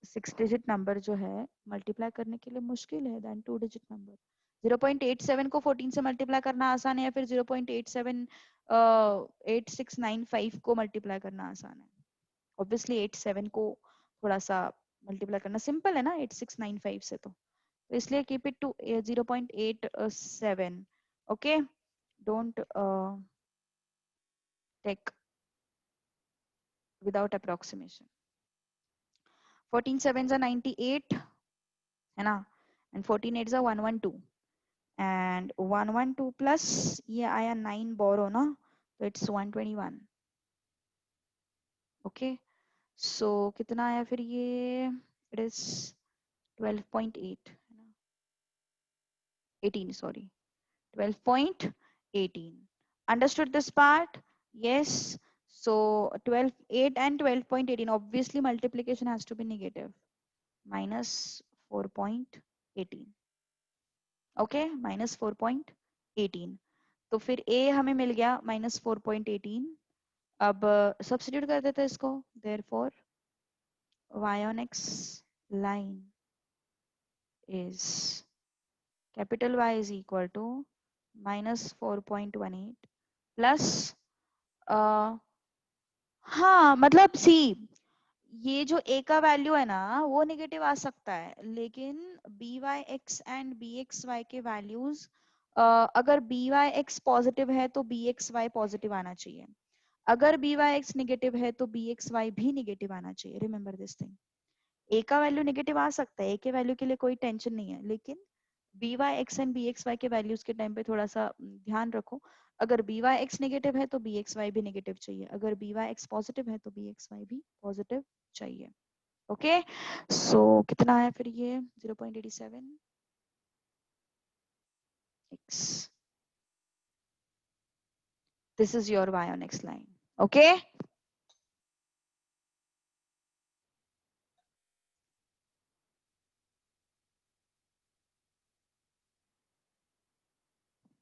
S1: 6 डिजिट नंबर जो है मल्टीप्लाई करने के लिए मुश्किल है देन 2 डिजिट नंबर। 0.87 को 14 से मल्टीप्लाई करना आसान है, या फिर 0.87 8695 को मल्टीप्लाई करना आसान है, ऑब्वियसली 87 को थोड़ा सा मल्टीप्लाई करना सिंपल है ना 8695 से, तो इसलिए keep it to 0.87। Okay don't take without approximation. 14 sevens are 98 है ना, and 14 eights are 112, and 112 plus ये आया 9 borrow ना, तो it's 121. okay, so कितना आया फिर ये, it is 12.8 है ना, 18 sorry, 12.18. Understood this part? Yes. So 12.8 and 12.18, obviously multiplication has to be negative, minus 4.18. okay, minus 4.18. तो फिर a हमें मिल गया minus 4.18. अब सब्स्टिट्यूट कर देते हैं इसको, therefore y on x line is capital Y is equal to minus 4.18 plus हाँ मतलब सी, ये जो a का वैल्यू है ना वो नेगेटिव आ सकता है, लेकिन b Y x and b x y के वैल्यूज, अगर बी वाई एक्स पॉजिटिव है तो बी एक्स वाई पॉजिटिव आना चाहिए, अगर बी वाई एक्स निगेटिव है तो बी एक्स वाई भी निगेटिव आना चाहिए. Remember this thing. ए का वैल्यू नेगेटिव आ सकता है, ए के वैल्यू के लिए कोई टेंशन नहीं है, लेकिन b Y x and b x y के वैल्यूज के टाइम पे थोड़ा सा ध्यान रखो. अगर बी वाई एक्स नेगेटिव है तो बी एक्स वाई भी नेगेटिव चाहिए, अगर बी वाई एक्स पॉजिटिव है तो बी एक्स वाई भी पॉजिटिव चाहिए. ओके, सो कितना है फिर ये 0.87 x. This is your y on x line. Okay,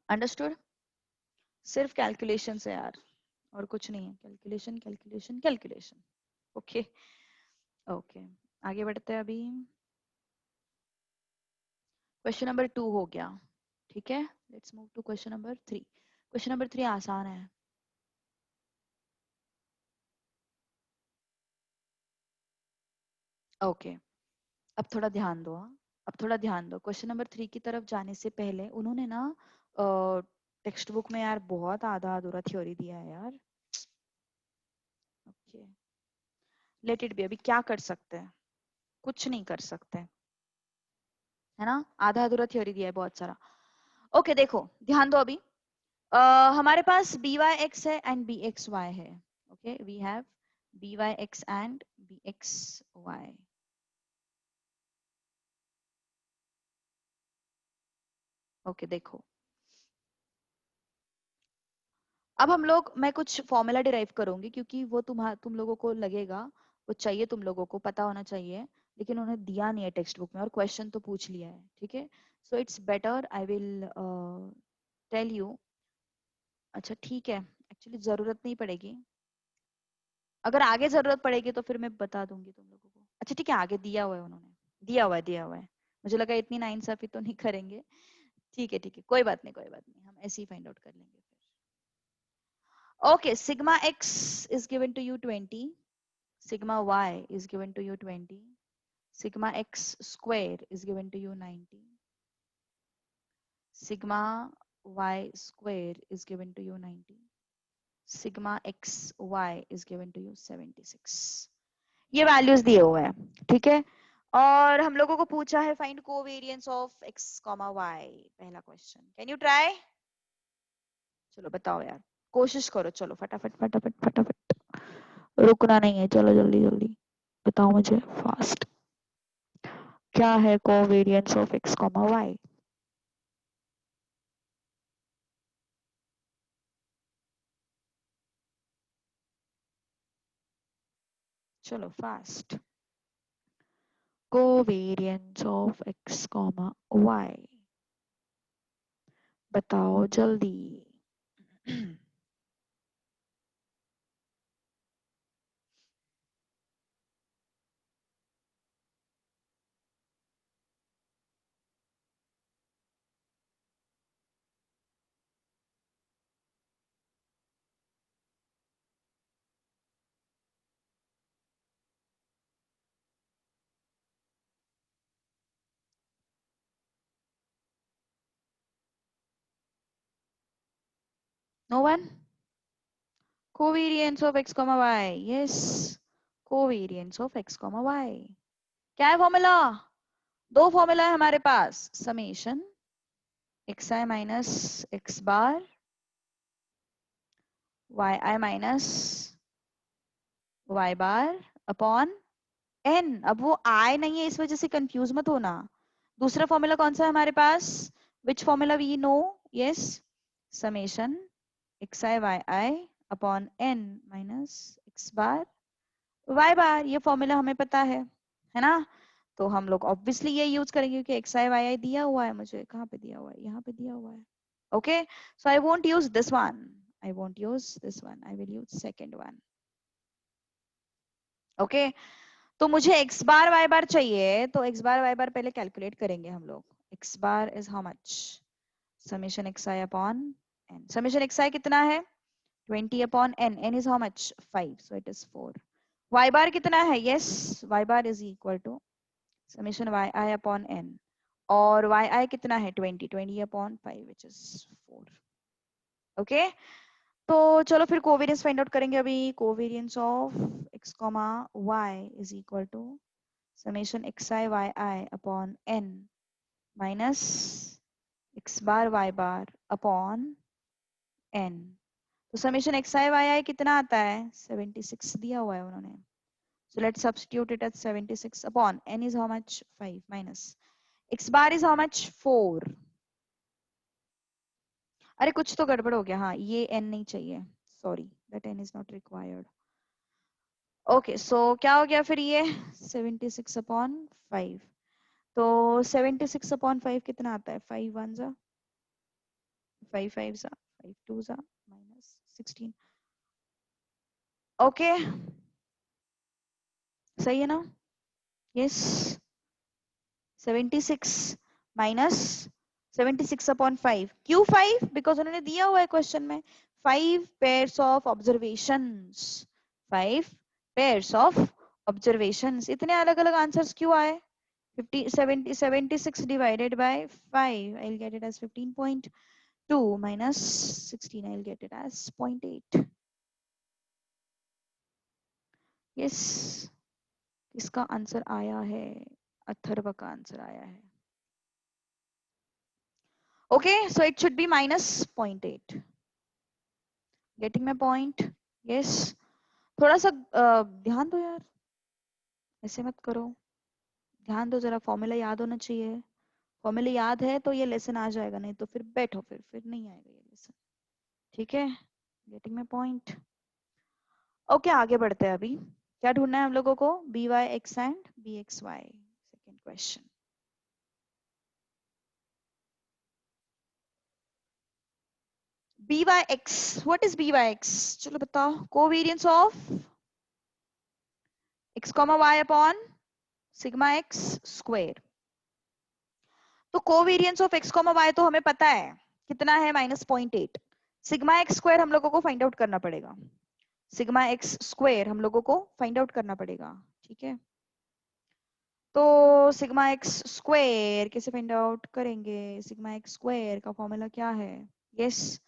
S1: understood. सिर्फ कैलकुलेशन से यार, और कुछ नहीं है. Calculation calculation calculation. Okay okay, आगे बढ़ते हैं अभी. क्वेश्चन नंबर 2 हो गया, ठीक है. Let's move to question number 3. Question number 3 आसान है. ओके अब थोड़ा ध्यान दो, हाँ? अब थोड़ा ध्यान दो. क्वेश्चन नंबर 3 की तरफ जाने से पहले उन्होंने ना टेक्स्ट बुक में यार बहुत आधा अधूरा थ्योरी दिया है यार. Okay, let it be. अभी क्या कर सकते हैं, कुछ नहीं कर सकते, है ना. आधा अधूरा थ्योरी दिया है बहुत सारा. ओके देखो ध्यान दो अभी. हमारे पास बी वाई एक्स है एंड बी एक्स वाई है. Okay, we have b Y x and b x y. Okay देखो, अब हम लोग, मैं कुछ फॉर्मूला डिराइव करूंगी क्योंकि वो तुम लोगों को लगेगा, वो चाहिए, तुम लोगों को पता होना चाहिए, लेकिन उन्हें दिया नहीं है टेक्स्ट बुक में और क्वेश्चन तो पूछ लिया है. ठीक है, so it's better I will tell you. अच्छा ठीक है, एक्चुअली जरूरत नहीं पड़ेगी, अगर आगे जरूरत पड़ेगी तो फिर मैं बता दूंगी तुम लोगों को. अच्छा ठीक है, आगे दिया हुआ है उन्होंने, दिया हुआ है दिया हुआ है. मुझे लगा इतनी नाइंसाफी तो नहीं करेंगे. ठीक है, कोई बात नहीं कोई बात नहीं, हम ऐसे ही फाइंड आउट कर लेंगे फिर. Okay, sigma x is given to you 20, sigma y is given to you 20, sigma x square is given to you 90, sigma y square is given to you 90, sigma x y is given to you 76. ये values दिए हुए हैं, ठीक है. और हम लोगों को पूछा है find covariance of x, y. पहला क्वेश्चन, कैन यू ट्राई. चलो बताओ यार, कोशिश करो, चलो फटाफट फटाफट फटाफट, रुकना नहीं है, चलो जल्दी जल्दी बताओ मुझे फास्ट. क्या है कोवेरिएंस ऑफ x, y. चलो fast. Covariance of x, y. बताओ जल्दी. No one? Covariance of x, y, yes, covariance of x, y. क्या है फॉर्मूला? दो फॉर्मूला है हमारे पास, summation xi minus x bar yi minus y bar upon n. अब वो i नहीं है, इस वजह से कंफ्यूज मत होना. दूसरा फॉर्मूला कौन सा है हमारे पास? Which formula we know? Yes, summation xi yi upon n minus x bar y bar. ये फॉर्मूला हमें पता है ना? तो हम लोग ऑब्वियसली ये यूज करेंगे क्योंकि xi yi दिया हुआ है मुझे. कहाँ पे दिया हुआ है? यहाँ पे दिया हुआ है. Okay, so I won't use this one, I won't use this one, I will use second one. Okay, तो मुझे x बार y बार चाहिए, तो x बार y बार पहले कैलकुलेट करेंगे हम लोग. x bar is how much? Summation xi upon n. Summation xi कितना है? 20 upon n. n is how much? 5, so it is 4. y bar कितना है? yes, y bar is equal to summation yi upon n. और yi कितना है? 20. 20 upon 5 which is 4. Okay, तो चलो फिर कोवेरियंस फाइंड आउट करेंगे अभी. Covariance of x, y is equal to summation xi yi upon n minus x bar y bar upon n. तो summation xi yi कितना आता है? 76 दिया हुआ है उन्होंने. So let's substitute it as 76 upon n is how much? 5 minus x bar is how much? 4. अरे कुछ तो गड़बड़ हो गया. हाँ, ये n नहीं चाहिए, sorry, that n is not required. Okay, so क्या हो गया फिर ये? 76 अपॉन 5. तो 76 अपॉन 5 कितना आता है? 5 1 जा, 5 5 जा, 5 2 जा, माइनस 16. ओके, सही है ना? Yes, 76 minus 76 upon 5. क्यों 5? बिकॉज उन्होंने दिया हुआ है क्वेश्चन में 5 pairs of observations. 5 pairs of observations. इतने अलग अलग आंसर्स क्यों आए? 76 divided by 5, I'll get it as 15.2 minus 16, I'll get it as 0.8. yes, इसका आंसर आया है, अथर्व का आंसर आया है. Okay, so it should be minus 0.8. Getting my point? Yes. थोड़ा सा ध्यान दो यार, ऐसे मत करो. ध्यान दो जरा, फॉर्मूला याद होना चाहिए. फॉर्मूला याद है तो ये लेसन आ जाएगा, नहीं तो फिर बैठो, फिर नहीं आएगा ये लेसन. ठीक है, गेटिंग माय पॉइंट. ओके, आगे बढ़ते हैं. अभी क्या ढूंढना है हम लोगों को? B Y x and b x y. Second question. by(x), what is by(x)? चलो बताओ. Covariance of x, y upon sigma x square. तो कोवेरियंस ऑफ x, y तो हमें पता है कितना है? -0.8. सिग्मा x स्क्वायर हम लोगों को फाइंड आउट करना पड़ेगा. सिग्मा x स्क्वायर हम लोगों को फाइंड आउट करना पड़ेगा. ठीक है, तो सिग्मा x स्क्वायर कैसे फाइंड आउट करेंगे? सिग्मा x स्क्वायर का फॉर्मूला क्या है? यस,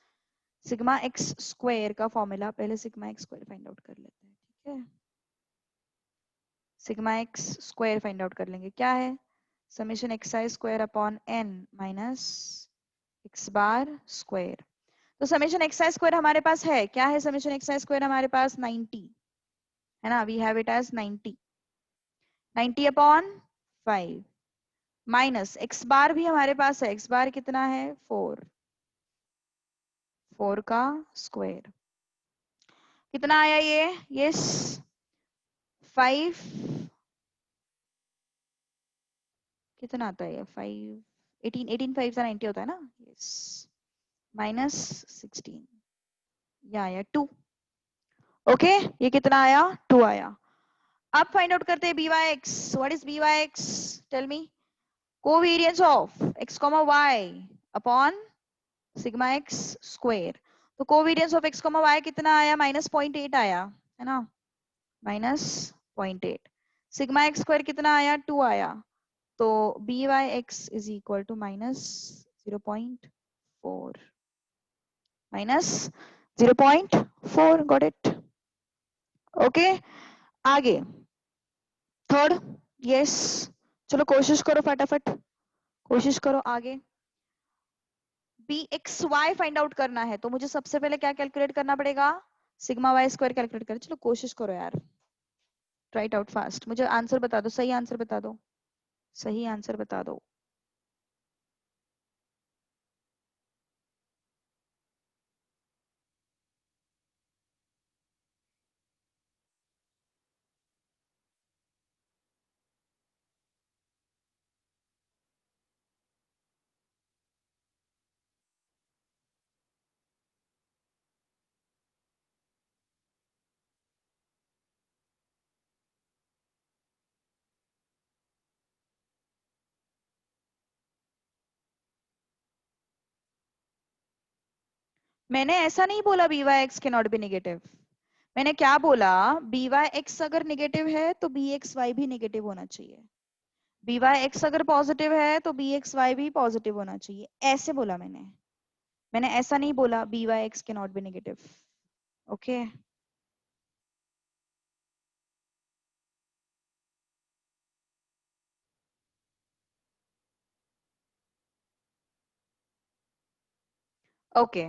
S1: सिग्मा x स्क्वायर का फॉर्मूला, पहले sigma x square find out कर लेते हैं. ठीक है, sigma x square find out कर लेंगे. क्या है? Summation xi square upon n minus x bar square. तो समेशन xi स्क्वायर हमारे पास है क्या? है समेशन xi स्क्वायर हमारे पास 90 है ना. We have it as 90 upon 5 minus x bar भी हमारे पास है. x बार कितना है? 4 का स्क्वायर. कितना आया ये? यस, 5. कितना आता है? 5 18 5 से 90 होता है ना. Yes, minus 16. या आया 2. ओके, ये कितना आया? 2 आया. अब फाइंड आउट करते हैं by(x). What is by(x)? Tell me. Covariance of x, y upon sigma x square. तो कोवेरियंस ऑफ x, y कितना आया? -0.8 आया है ना. -0.8. सिग्मा x स्क्वायर कितना आया? 2 आया. तो by(x) is equal to -0.4 minus 0.4. Got it? Okay, आगे थर्ड। यस, चलो कोशिश करो फटाफट, कोशिश करो आगे। B x y find out करना है तो मुझे सबसे पहले क्या कैलकुलेट करना पड़ेगा? सिग्मा वाई स्क्वायर कैलकुलेट कर। चलो कोशिश करो यार, ट्राई इट आउट फास्ट। मुझे आंसर बता दो, सही आंसर बता दो, सही आंसर बता दो। मैंने ऐसा नहीं बोला बी वाई एक्स के नॉट बी निगेटिव। मैंने क्या बोला? बी वाई एक्स अगर निगेटिव है तो बी एक्स वाई भी निगेटिव होना चाहिए। बी वाई एक्स अगर पॉजिटिव है तो बी एक्स वाई भी पॉजिटिव होना चाहिए, ऐसे बोला मैंने। मैंने ऐसा नहीं बोला बी वाई एक्स के not be negative. Okay, okay.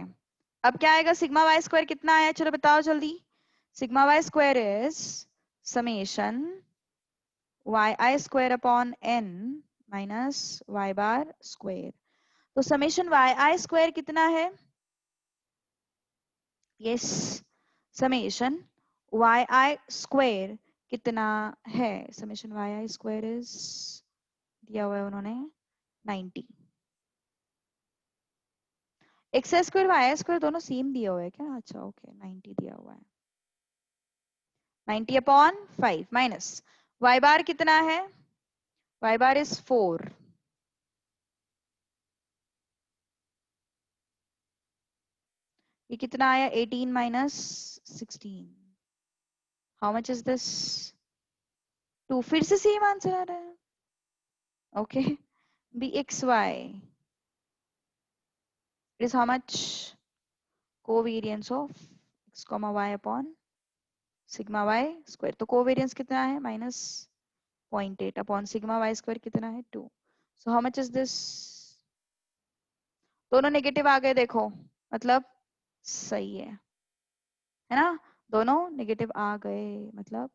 S1: अब क्या आएगा? सिग्मा वाई स्क्वायर कितना आया, चलो बताओ जल्दी। Sigma y square is summation y i square upon n minus y bar square. तो समेशन वाई आई स्क्वायर कितना है? Yes, summation y i square कितना है? Summation y i square is, दिया हुआ है उन्होंने 90। एक्स स्क्वायर वाई स्क्वायर दोनों सेम दिया हुआ है क्या? अच्छा ओके, 90 दिया हुआ है। 90 अपॉन 5 माइनस वाई बार कितना है? Y bar is 4। ये कितना आया? 18 minus 16। How much is this? 2। फिर से सेम आंसर आ रहा है। Okay, b x y is how much? Covariance of x comma y upon sigma y square. तो कोवेरियंस कितना है? Minus 0.8 upon sigma y square कितना है? 2। So how much is this? दोनों नेगेटिव आ गए देखो, मतलब सही है ना? दोनों नेगेटिव आ गए, मतलब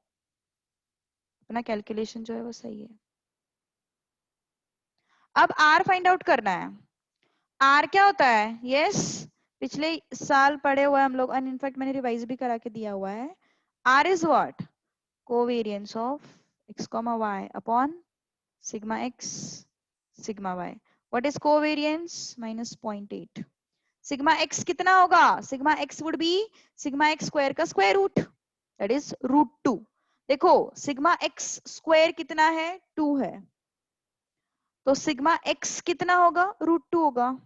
S1: अपना कैलकुलेशन जो है वो सही है। अब आर फाइंड आउट करना है। आर क्या होता है? यस, पिछले साल पढ़े हुए हम लोग, इनफैक्ट मैंने रिवाइज भी करा के दिया हुआ है। R is what? Covariance of x comma y upon sigma x sigma y. What is covariance? Minus 0.8। Sigma x कितना होगा? Sigma x would be sigma x square का स्क्वायर रूट, दैट इज √2। देखो सिग्मा एक्स स्क्वायर कितना है? 2 है, तो sigma x कितना होगा? √2 होगा।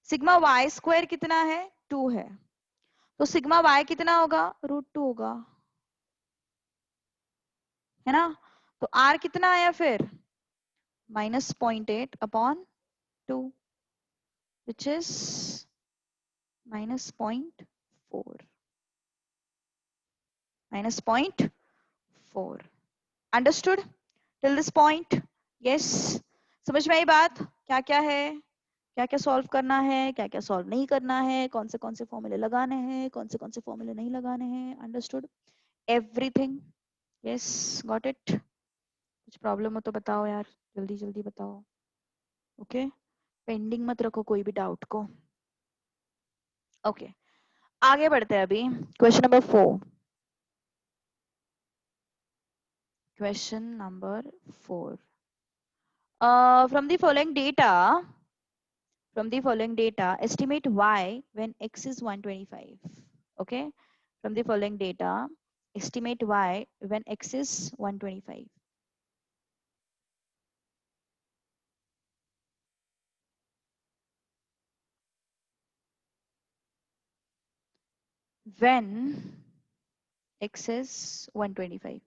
S1: सिग्मा वाई स्क्वायर कितना है? 2 है, तो सिग्मा वाई कितना होगा? √2 होगा, है ना? तो आर कितना आया फिर? Minus 0.8 upon 2, which is minus 0.4, minus 0.4। Understood till this point? Yes, समझ में आई बात? क्या क्या है, क्या क्या सॉल्व करना है, क्या क्या सॉल्व नहीं करना है, कौन से फॉर्मूले लगाने हैं, कौन से फॉर्मूले नहीं लगाने हैं। Understood everything? Yes, got it? कुछ प्रॉब्लम हो तो बताओ यार, जल्दी जल्दी बताओ। ओके, पेंडिंग मत रखो कोई भी डाउट को। ओके, आगे बढ़ते हैं अभी। Question number 4। Question number 4। From the following data, estimate y when x is 125. Okay, from the following data, estimate y when x is 125. When x is 125,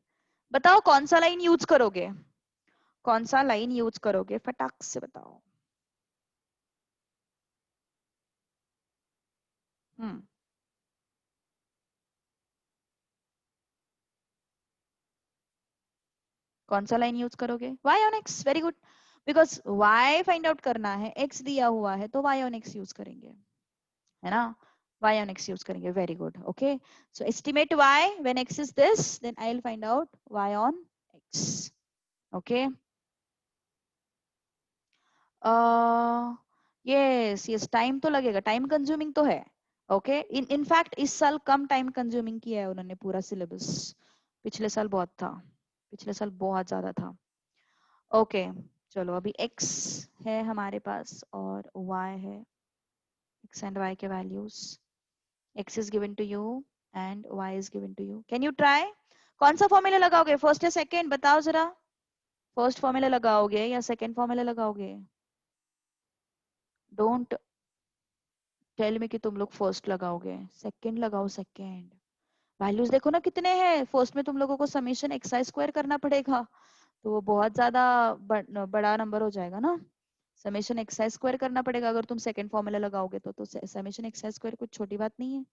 S1: बताओ कौन सा लाइन यूज करोगे? कौन सा लाइन यूज करोगे? फटाक से बताओ। हम्म कौन सा लाइन यूज करोगे? y on x, very good. Because y find out करना है, x दिया हुआ है तो y on x यूज करेंगे, है ना? y on x यूज करेंगे, very good. Okay, so estimate y when x is this, then I will find out y on x. Okay, yes yes, time तो लगेगा, टाइम कंज्यूमिंग तो है। Okay, in fact इस साल कम टाइम कंज्यूमिंग किया है उन्होंने पूरा सिलेबस, पिछले साल बहुत था, पिछले साल बहुत ज्यादा था। ओके, चलो अभी x है हमारे पास और y है, x and y के values, x is given to you and y is given to you. Can you try? कौन सा फॉर्मूला लगाओगे, फर्स्ट या सेकंड, बताओ जरा। फर्स्ट फॉर्मूला लगाओगे या सेकंड फॉर्मूला लगाओगे? डोंट टेल मी कि तुम लोग फर्स्ट लगाओगे, सेकंड लगाओ, सेकंड। वैल्यूज देखो ना कितने हैं, फर्स्ट में तुम लोगों को समेशन एक्स आई स्क्वायर करना पड़ेगा, तो वो बहुत ज्यादा बड़ा नंबर हो जाएगा ना। समेशन एक्स आई स्क्वायर करना पड़ेगा अगर तुम सेकंड फॉर्मूला लगाओगे तो समेशन एक्स आई स्क्वायर कुछ छोटी बात नहीं है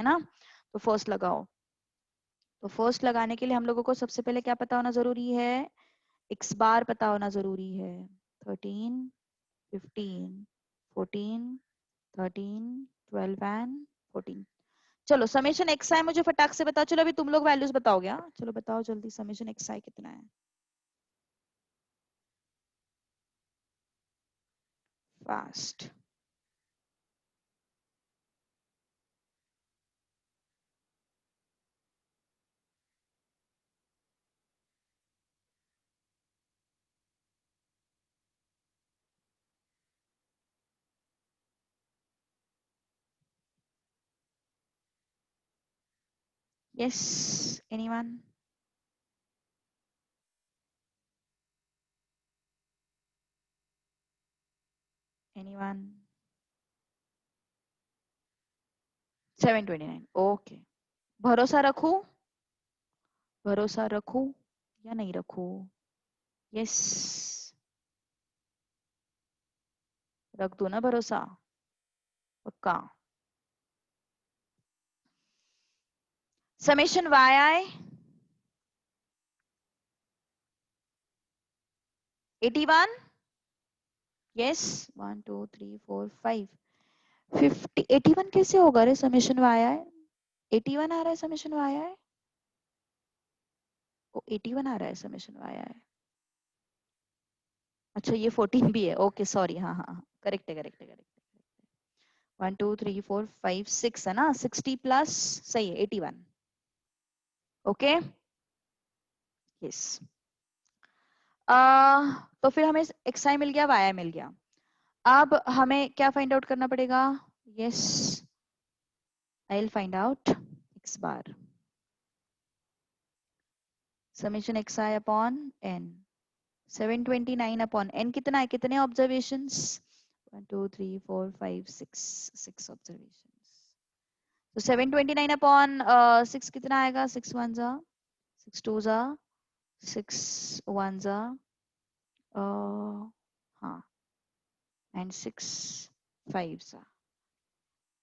S1: ना? तो फर्स्ट लगाओ। तो फर्स्ट लगाने के लिए हम लोगों को सबसे पहले क्या पता होना जरूरी है? एक्स बार पता होना जरूरी है। 13, 15, 14, 13, 12 एंड 14। चलो समेशन एक्स आई मुझे फटाक से बताओ, चलो अभी तुम लोग वैल्यूज बताओगे, हाँ चलो बताओ जल्दी, समेशन एक्स आई कितना है? Fast. Yes, anyone? Anyone? 729, okay. भरोसा रखूं? भरोसा रखूं या नहीं रखूं? यस, रख दो ना भरोसा, पक्का। समेशन वाई आई 81, यस, 1 2 3 4 5 50, 81 कैसे होगा रे? समेशन वाई आई 81 आ रहा है, समेशन वाई आई, ओ 81 आ रहा है समेशन वाई आई। अच्छा ये 14 भी है, ओके सॉरी, हाँ हाँ हाँ, करेक्ट है, करेक्ट है, करेक्ट है। 1 2 3 4 5 6 है ना, 60 प्लस, सही है, 81। Okay, yes. तो फिर हमें एक्स आई मिल गया, वाई आई मिल गया। अब हमें क्या फाइंड आउट करना पड़ेगा? Yes, I will find out x bar, summation x i upon n, 729 upon n कितना है, कितने ऑब्जर्वेशंस? 1 2 3 4 5 6, 6 ऑब्जर्वेशंस। तो 729 अपॉन 6 कितना आएगा? 6 1 जा, 6 2 जा, 6 1 जा, हाँ, एंड 6 5 जा,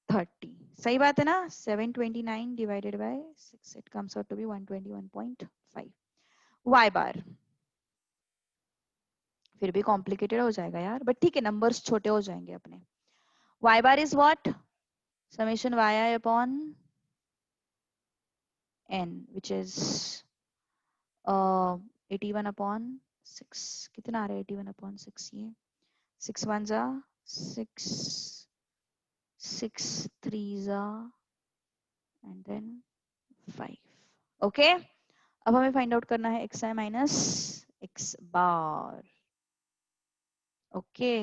S1: 30। सही बात है ना? 729 divided by 6, it comes out to be 121.5 y bar. फिर भी कॉम्प्लिकेटेड हो जाएगा यार, बट ठीक है, नंबर्स छोटे हो जाएंगे अपने। Y bar is what? Summation y i upon n, which is 81 upon 6। कितना आ रहा है 81 अपॉन 6? ये 6 1 जा, 6 6 3 जा, एंड देन 5। ओके, अब हमें फाइंड आउट करना है x i minus x bar. Okay,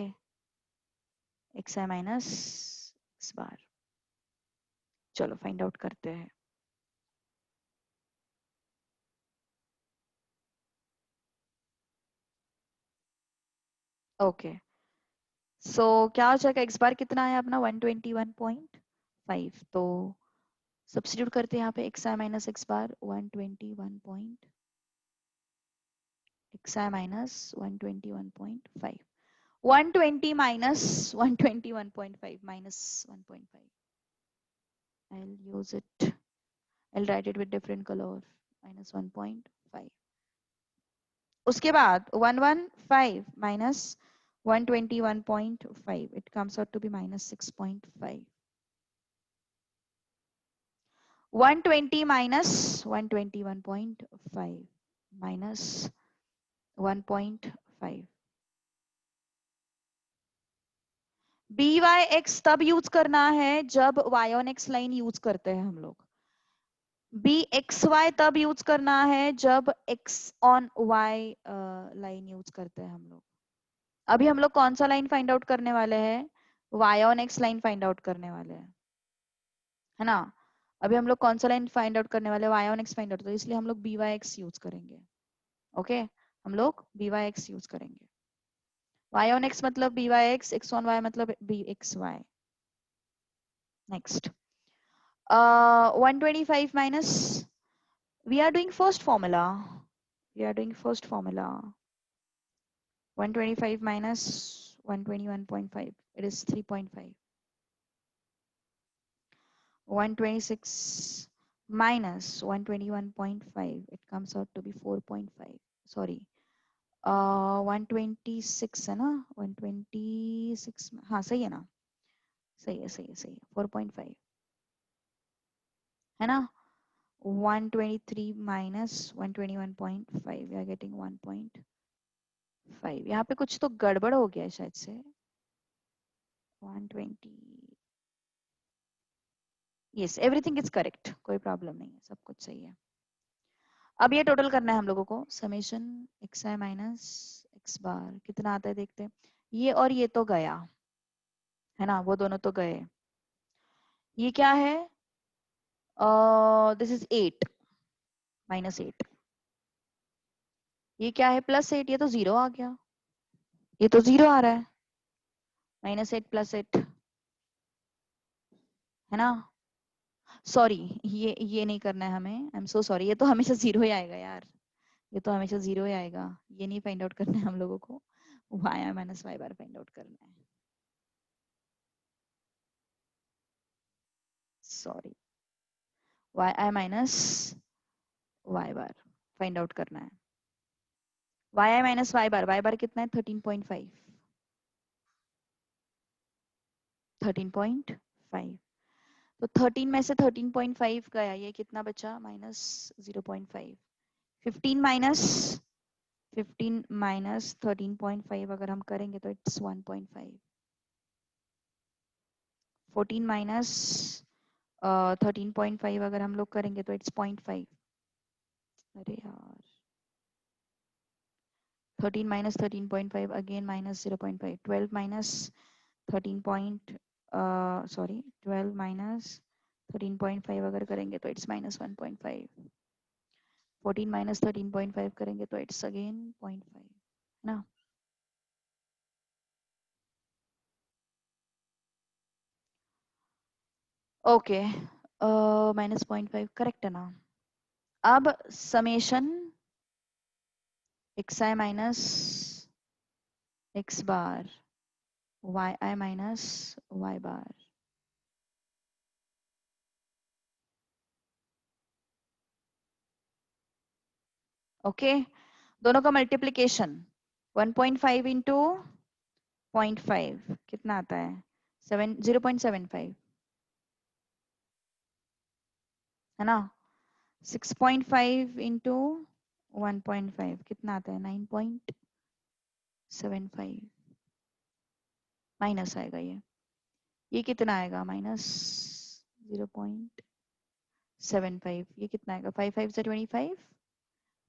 S1: x i minus x बार, चलो फाइंड आउट करते हैं। ओके, सो क्या हो जाएगा? एक्स बार कितना है अपना? 121.5। तो सब्स्टिट्यूट करते हैं यहाँ पे, x i minus x bar 121 point, x i minus 121.5, 120 minus 121.5 minus 1.5, I'll use it. I'll write it with different color. Minus 1.5. उसके बाद 115 minus 121.5. It comes out to be minus 6.5. 120 minus 121.5 minus 1.5. B Y x तब use करना है जब y on x line use करते हैं हम लोग. बी एक्स वाई तब यूज करना है जब x on y line use करते हैं हम लोग. अभी हम लोग कौन सा लाइन फाइंड आउट करने वाले हैं? Y on x line find out करने वाले हैं, है ना. अभी हम लोग कौन सा लाइन फाइंड आउट करने वाले हैं? Y on x find out, तो इसलिए हम लोग बी वाई एक्स यूज करेंगे. ओके, हम लोग बी वाई एक्स यूज करेंगे. वाई ऑन एक्स मतलब b Y x, x on y मतलब b x y. Next 125 minus, we are doing first formula. 125 minus 121.5, it is 3.5. 126 minus 121.5, it comes out to be 4.5. Sorry, 126 है ना, 126, हाँ सही है ना, सही है 4.5 है ना. 123 minus 121.5, we are getting 1.5. यहाँ पे कुछ तो गड़बड़ हो गया है शायद से. 120, yes, everything is correct, कोई प्रॉब्लम नहीं है, सब कुछ सही है. अब ये टोटल करना है हम लोगों को. Summation x i minus x बार कितना आता है देखते हैं. ये और ये तो गया है ना, वो दोनों तो गए. ये क्या है? This is 8 minus 8. ये क्या है? प्लस 8. ये तो 0 आ गया, ये तो 0 आ रहा है. माइनस 8 प्लस 8 है ना. सॉरी, ये नहीं करना है हमें. I am so sorry. ये तो हमेशा 0 ही आएगा यार, ये तो हमेशा 0 ही आएगा. ये नहीं फाइंड आउट करना है हम लोगों को, Y i minus y bar find out करना है. Sorry, Y i minus y bar find out करना है. Y i minus y bar कितना है? 13.5. 13.5. तो 13 में से 13.5 गया, ये कितना बचा? माइनस 0.5. 15 माइनस 13.5 अगर हम करेंगे तो इट्स 1.5. 14 माइनस 13.5 अगर हम लोग करेंगे तो इट्स 0.5. अरे यार, 13 minus 13.5 again minus 0.5. 12 minus 13 sorry 12 minus 13.5 अगर करेंगे तो इट्स माइनस 1.5. 14 माइनस 13.5 करेंगे तो इट्स अगेन 0.5 है ना. ओके, माइनस 0.5 करेक्ट है ना. अब summation x i minus x bar y i minus y bar. Okay, दोनों का मल्टीप्लीकेशन 1.5 इंटू 0.5 कितना आता है? 0.75 है ना. 6.5 इंटू 1.5 कितना आता है? 9.75. माइनस आएगा ये कितना आएगा? माइनस 0.75. ये कितना आएगा? 5 5 से 25,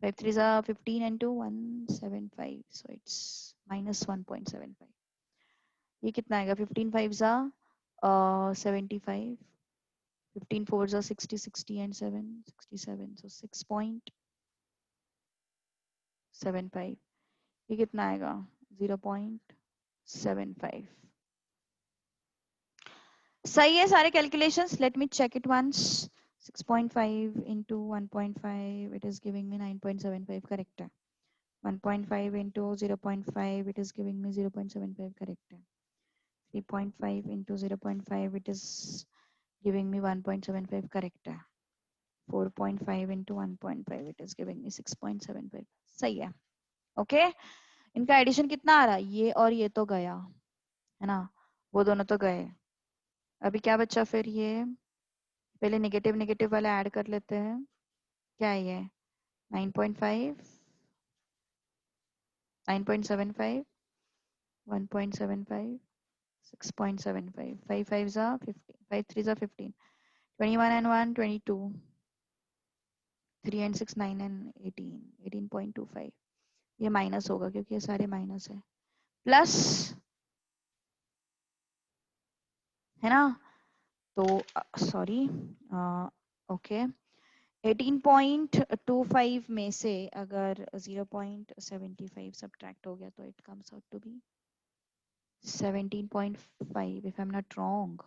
S1: 5 3 जा 15 into 175, so it's minus 1.75. ये कितना आएगा? 15 5 जा 75, 15 4 जा 60, 60 and 7 67, so 6.75. ये कितना आएगा? 0.75. सही है सारे calculations. Let me check it once. 6.5 into 1.5, it is giving me 9.75. correct है. 1.5 into 0.5, it is giving me 0.75. correct है. 3.5 into 0.5, it is giving me 1.75 correct है. 4.5 into 1.5 it is giving me 6.75. सही है. ओके इनका एडिशन कितना आ रहा है? ये और ये तो गया है ना, वो दोनों तो गए. अभी क्या बचा फिर? ये पहले नेगेटिव नेगेटिव वाला ऐड कर लेते हैं. क्या है ये? 9.5 9.75 1.75 6.75 5 5s are 15 5 3s are 15 21 and 1 22 3 and 6 9 and 18 18.25. ये माइनस होगा क्योंकि ये सारे माइनस है. प्लस है ना, तो सॉरी ओके 18.25 में से अगर 0.75 सब्ट्रैक्ट हो गया तो it comes out to be 17.5 if I'm not wrong.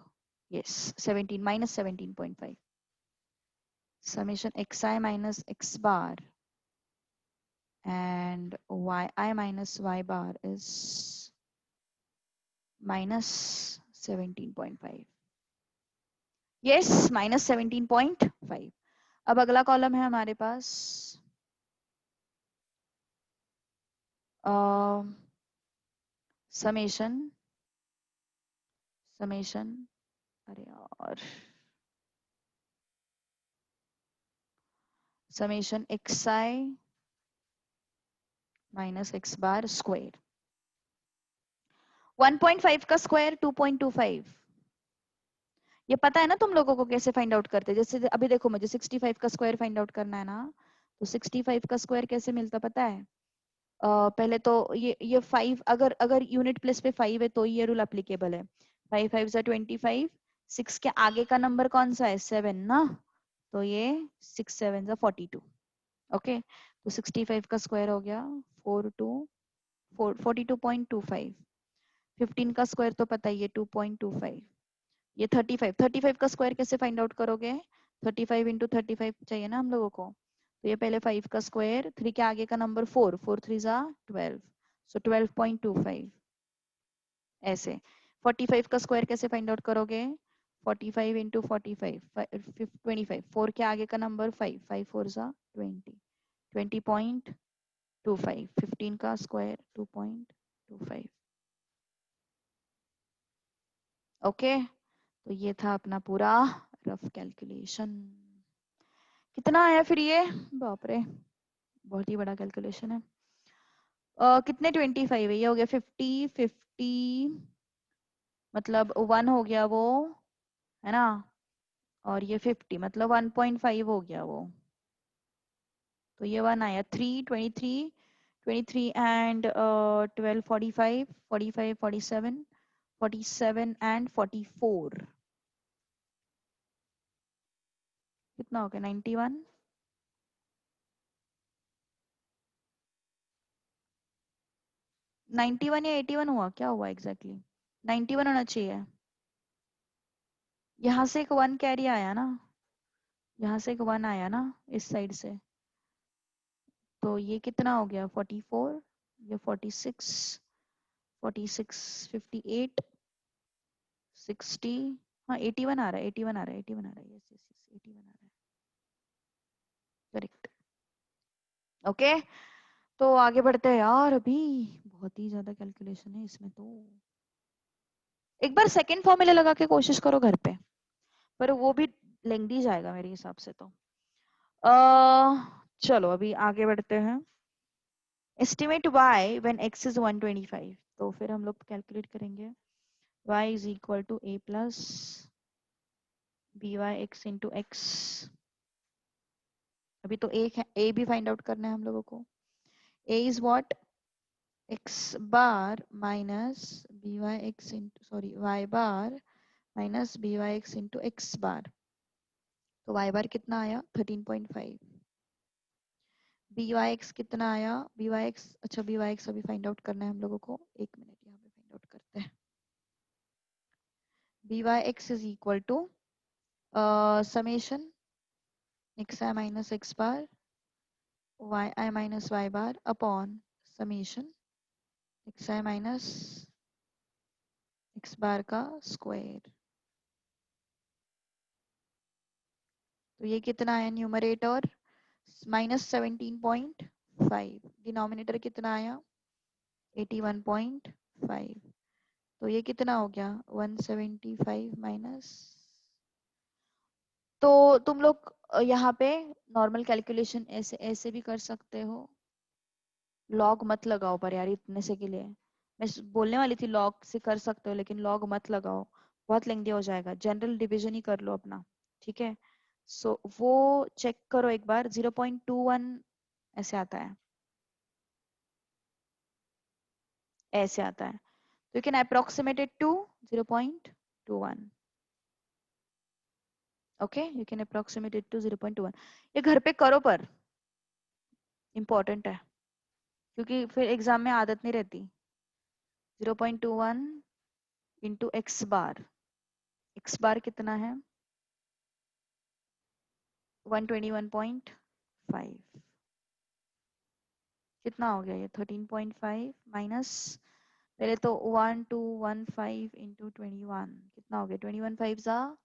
S1: Yes, 17 minus 17.5. Summation xi minus x bar and yi minus y bar is minus 17.5. Yes, minus 17.5. अब अगला कॉलम है हमारे पास समेशन अरे यार summation xi minus x bar square. 1.5 का square 2.25. ये पता है ना तुम लोगों को कैसे फाइंड आउट करते हैं? जैसे अभी देखो मुझे 65 का स्क्वायर फाइंड आउट करना है ना, तो 65 का स्क्वायर कैसे मिलता पता है? पहले तो ये 5 अगर अगर यूनिट प्लेस पे 5 है तो ये रूल एप्लीकेबल है. 5 5 जा 25. 6 के आगे का नंबर कौन सा है? 7 ना, तो ये 6 7 जा 42. ओके तो 65 का स्क्वायर हो गया 42.25. 15 का स्क्वायर तो पता ही है 2.25. ये 35 का स्क्वायर कैसे फाइंड आउट करोगे? 35 इंटू 35 चाहिए ना हम लोगों को, तो ये पहले 5 का स्क्वायर 3 के आगे का नंबर 4 4 3 जा 12 सो 12.25 ऐसे. 45 का स्क्वायर कैसे फाइंड आउट करोगे? 45 इंटू 45 25 4 के आगे का नंबर 5 5 4 जा 20 20.25. 15 का स्क्वायर 2.25. ओके तो ये था अपना पूरा रफ कैलकुलेशन. कितना आया फिर ये? बाप रे बहुत ही बड़ा कैलकुलेशन है. कितने 25 है? ये हो गया 50 मतलब 1 हो गया वो है ना, और ये 50 मतलब 1.5 हो गया वो, तो ये 1 आया 3 23 एंड 12 45 45 47 47 एंड 44. कितना हो गया? 91. 91 या 81 हुआ? क्या हुआ एग्जैक्टली? 91 होना चाहिए. यहाँ से एक 1 कैरी आया ना, यहाँ से एक 1 आया ना इस साइड से, तो ये कितना हो गया? 44, ये 46 46 58 60. हाँ 81 आ रहा है 81 आ रहा है 81 आ रहा है. यस यस यस 81 आ रहा है. करेक्ट. ओके तो आगे बढ़ते हैं यार, अभी बहुत ही ज्यादा कैलकुलेशन है इसमें. तो एक बार सेकंड फॉर्मूला लगा के कोशिश करो घर पे, पर वो भी लेंदी जाएगा मेरे हिसाब से. तो चलो अभी आगे बढ़ते हैं. Estimate y when x is 125. तो फिर हम लोग कैलकुलेट करेंगे y is equal to a plus by x into x. अभी तो एक है, a भी फाइंड आउट करना है हम लोगों को. a is what? x bar minus by x into sorry y bar minus by x into x bar. तो y bar कितना आया? 13.5. by(x) कितना आया? by(x) अच्छा by(x) अभी फाइंड आउट करना है हम लोगों को. एक मिनट यहाँ पे फाइंड आउट करते हैं. by(x) is equal to summation xi minus x bar yi minus y bar upon summation xi minus x bar का स्क्वायर. तो ये कितना है न्यूमरेटर -17.5, डिनोमिनेटर कितना आया 81.5, तो ये कितना हो गया 175 माइनस। तो तुम लोग यहाँ पे नॉर्मल कैलकुलेशन ऐसे ऐसे भी कर सकते हो, लॉग मत लगाओ पर यार इतने से के लिए मैं बोलने वाली थी लॉग से कर सकते हो, लेकिन लॉग मत लगाओ, बहुत लेंदी हो जाएगा, जनरल डिवीजन ही कर लो अपना, ठीक है। सो वो चेक करो एक बार, 0.21 ऐसे आता है, ऐसे आता है, तो you can approximate it to 0.21, okay, you can approximate it to 0.21। ये घर पे करो पर इम्पोर्टेंट है, क्योंकि फिर एग्जाम में आदत नहीं रहती। 0.21 इंटू एक्स बार, एक्स बार कितना है 121.5, कितना हो गया ये 13.5 माइनस, पहले तो 1215 इंटू 21 कितना हो गया 21 5 जा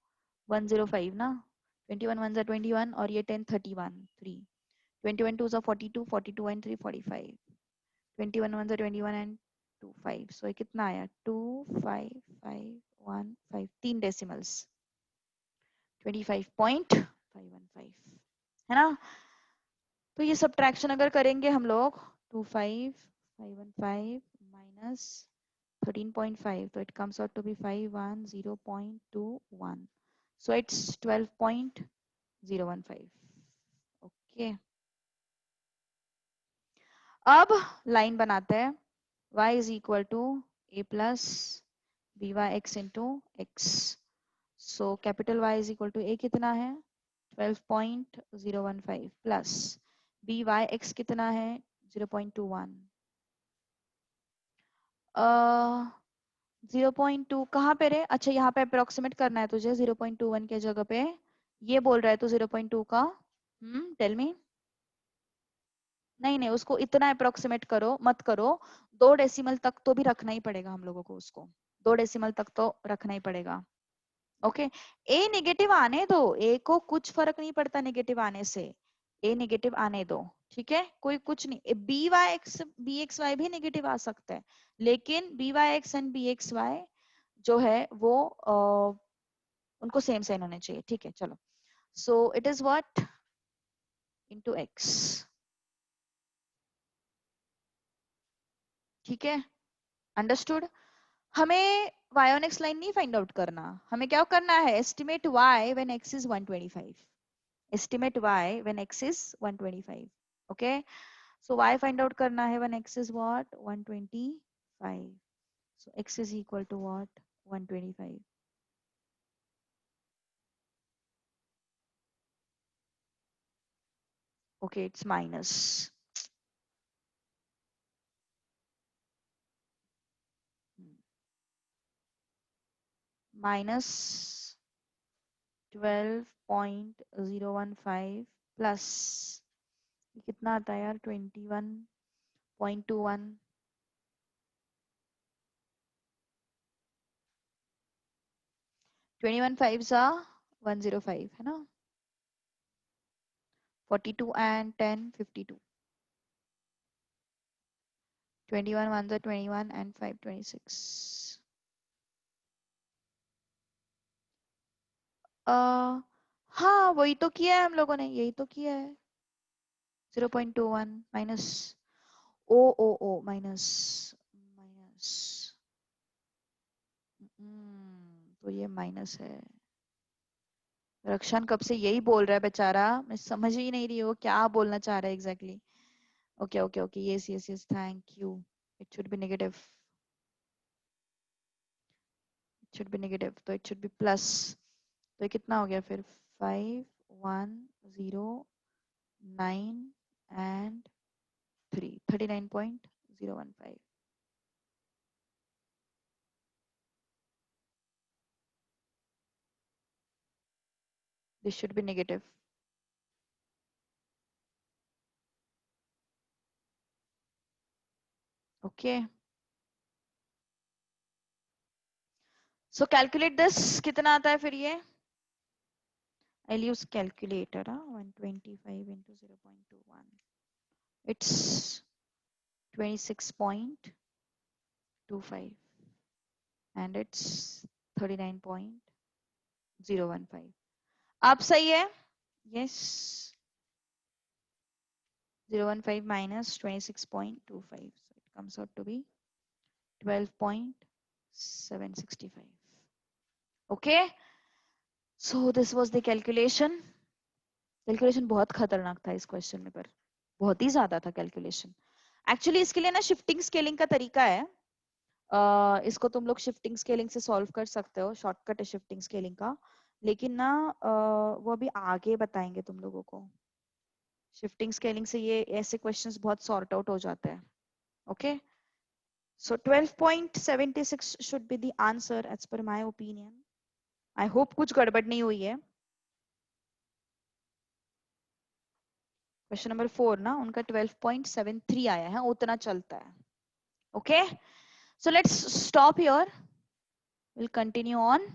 S1: 105 ना, 21 1 जा 21 और ये 10 31 3, 21 2 जा 42 42 एंड 3 45, 21 1 जा 21 एंड 2 5, सो ये कितना आया 25515, 3 डेसिमल्स 25.515, है ना। तो ये सब्ट्रैक्शन अगर करेंगे हम लोग 25515 माइनस 13.5, तो it comes out to be 510.21, so it's 12.015, okay. अब लाइन बनाते हैं, y is equal to a plus by(x) into x, so capital Y is equal to a कितना है 12.015 प्लस by(x) कितना है 0.21, 0.2 कहाँ पे रे, अच्छा यहाँ पे अप्रोक्सीमेट करना है तुझे 0.21 के जगह पे, ये बोल रहा है तो 0.2 का, टेल मी। नहीं नहीं, उसको इतना अप्रोक्सीमेट करो मत करो, 2 डेसिमल तक तो भी रखना ही पड़ेगा हम लोगों को, उसको 2 डेसिमल तक तो रखना ही पड़ेगा, ओके। ए नेगेटिव आने दो, ए को कुछ फर्क नहीं पड़ता नेगेटिव आने से, ए नेगेटिव आने दो, ठीक है, कोई कुछ नहीं, बी एक्स वाई भी नेगेटिव आ सकता है, लेकिन b Y x and b x y जो है वो उनको सेम साइन होने चाहिए, ठीक है चलो। So it is what into x, ठीक है, अंडरस्टूड। हमें y on x लाइन नहीं फाइंड आउट करना, हमें क्या करना है estimate y when x is 125, estimate y when x is 125, okay. So y find out करना है when x is what 125, so x is equal to what 125, okay, it's minus minus 12.015 plus कितना आता है यार 21.21, 21 5 जा 105 है ना, 42 and 10 52, 21 1 जा 21 and 5 26, हाँ वही तो किया है हम लोगों ने, यही तो किया है 0.21 माइनस ओ ओ ओ माइनस माइनस, तो ये माइनस है, रक्षण कब से यही बोल रहा है बेचारा, मैं समझ ही नहीं रही हूँ क्या बोलना चाह रहा है exactly, okay okay okay, yes yes yes, thank you, it should be negative, it should be negative, तो इट शुड बी प्लस, तो ये कितना हो गया फिर 5109 and 3 39.015, this should be negative, okay, so calculate this, कितना आता है फिर ये I'll use calculator. 125 into 0.21. It's 26.25 and it's 39.015. आप सही है? Yes. 015 minus 26.25. So it comes out to be 12.765. Okay. So this was the calculation. Calculation बहुत खतरनाक था इस क्वेश्चन में, पर बहुत ही ज्यादा था कैलकुलेशन. एक्चुअली इसके लिए ना शिफ्टिंग स्केलिंग का तरीका है. इसको तुम लोग शिफ्टिंग स्केलिंग से सॉल्व कर सकते हो, शॉर्टकट है शिफ्टिंग स्केलिंग का. लेकिन ना वो अभी आगे बताएंगे तुम लोगों को. शिफ्टिंग स्केलिंग से ये ऐसे क्वेश्चंस बहुत सॉर्ट आउट हो जाते हैं. Okay. So 12.76 should be the answer as per my opinion. I hope कुछ गड़बड़ नहीं हुई है. क्वेश्चन नंबर 4 ना उनका 12.73 आया है, उतना चलता है. Okay. So let's stop here. Will continue on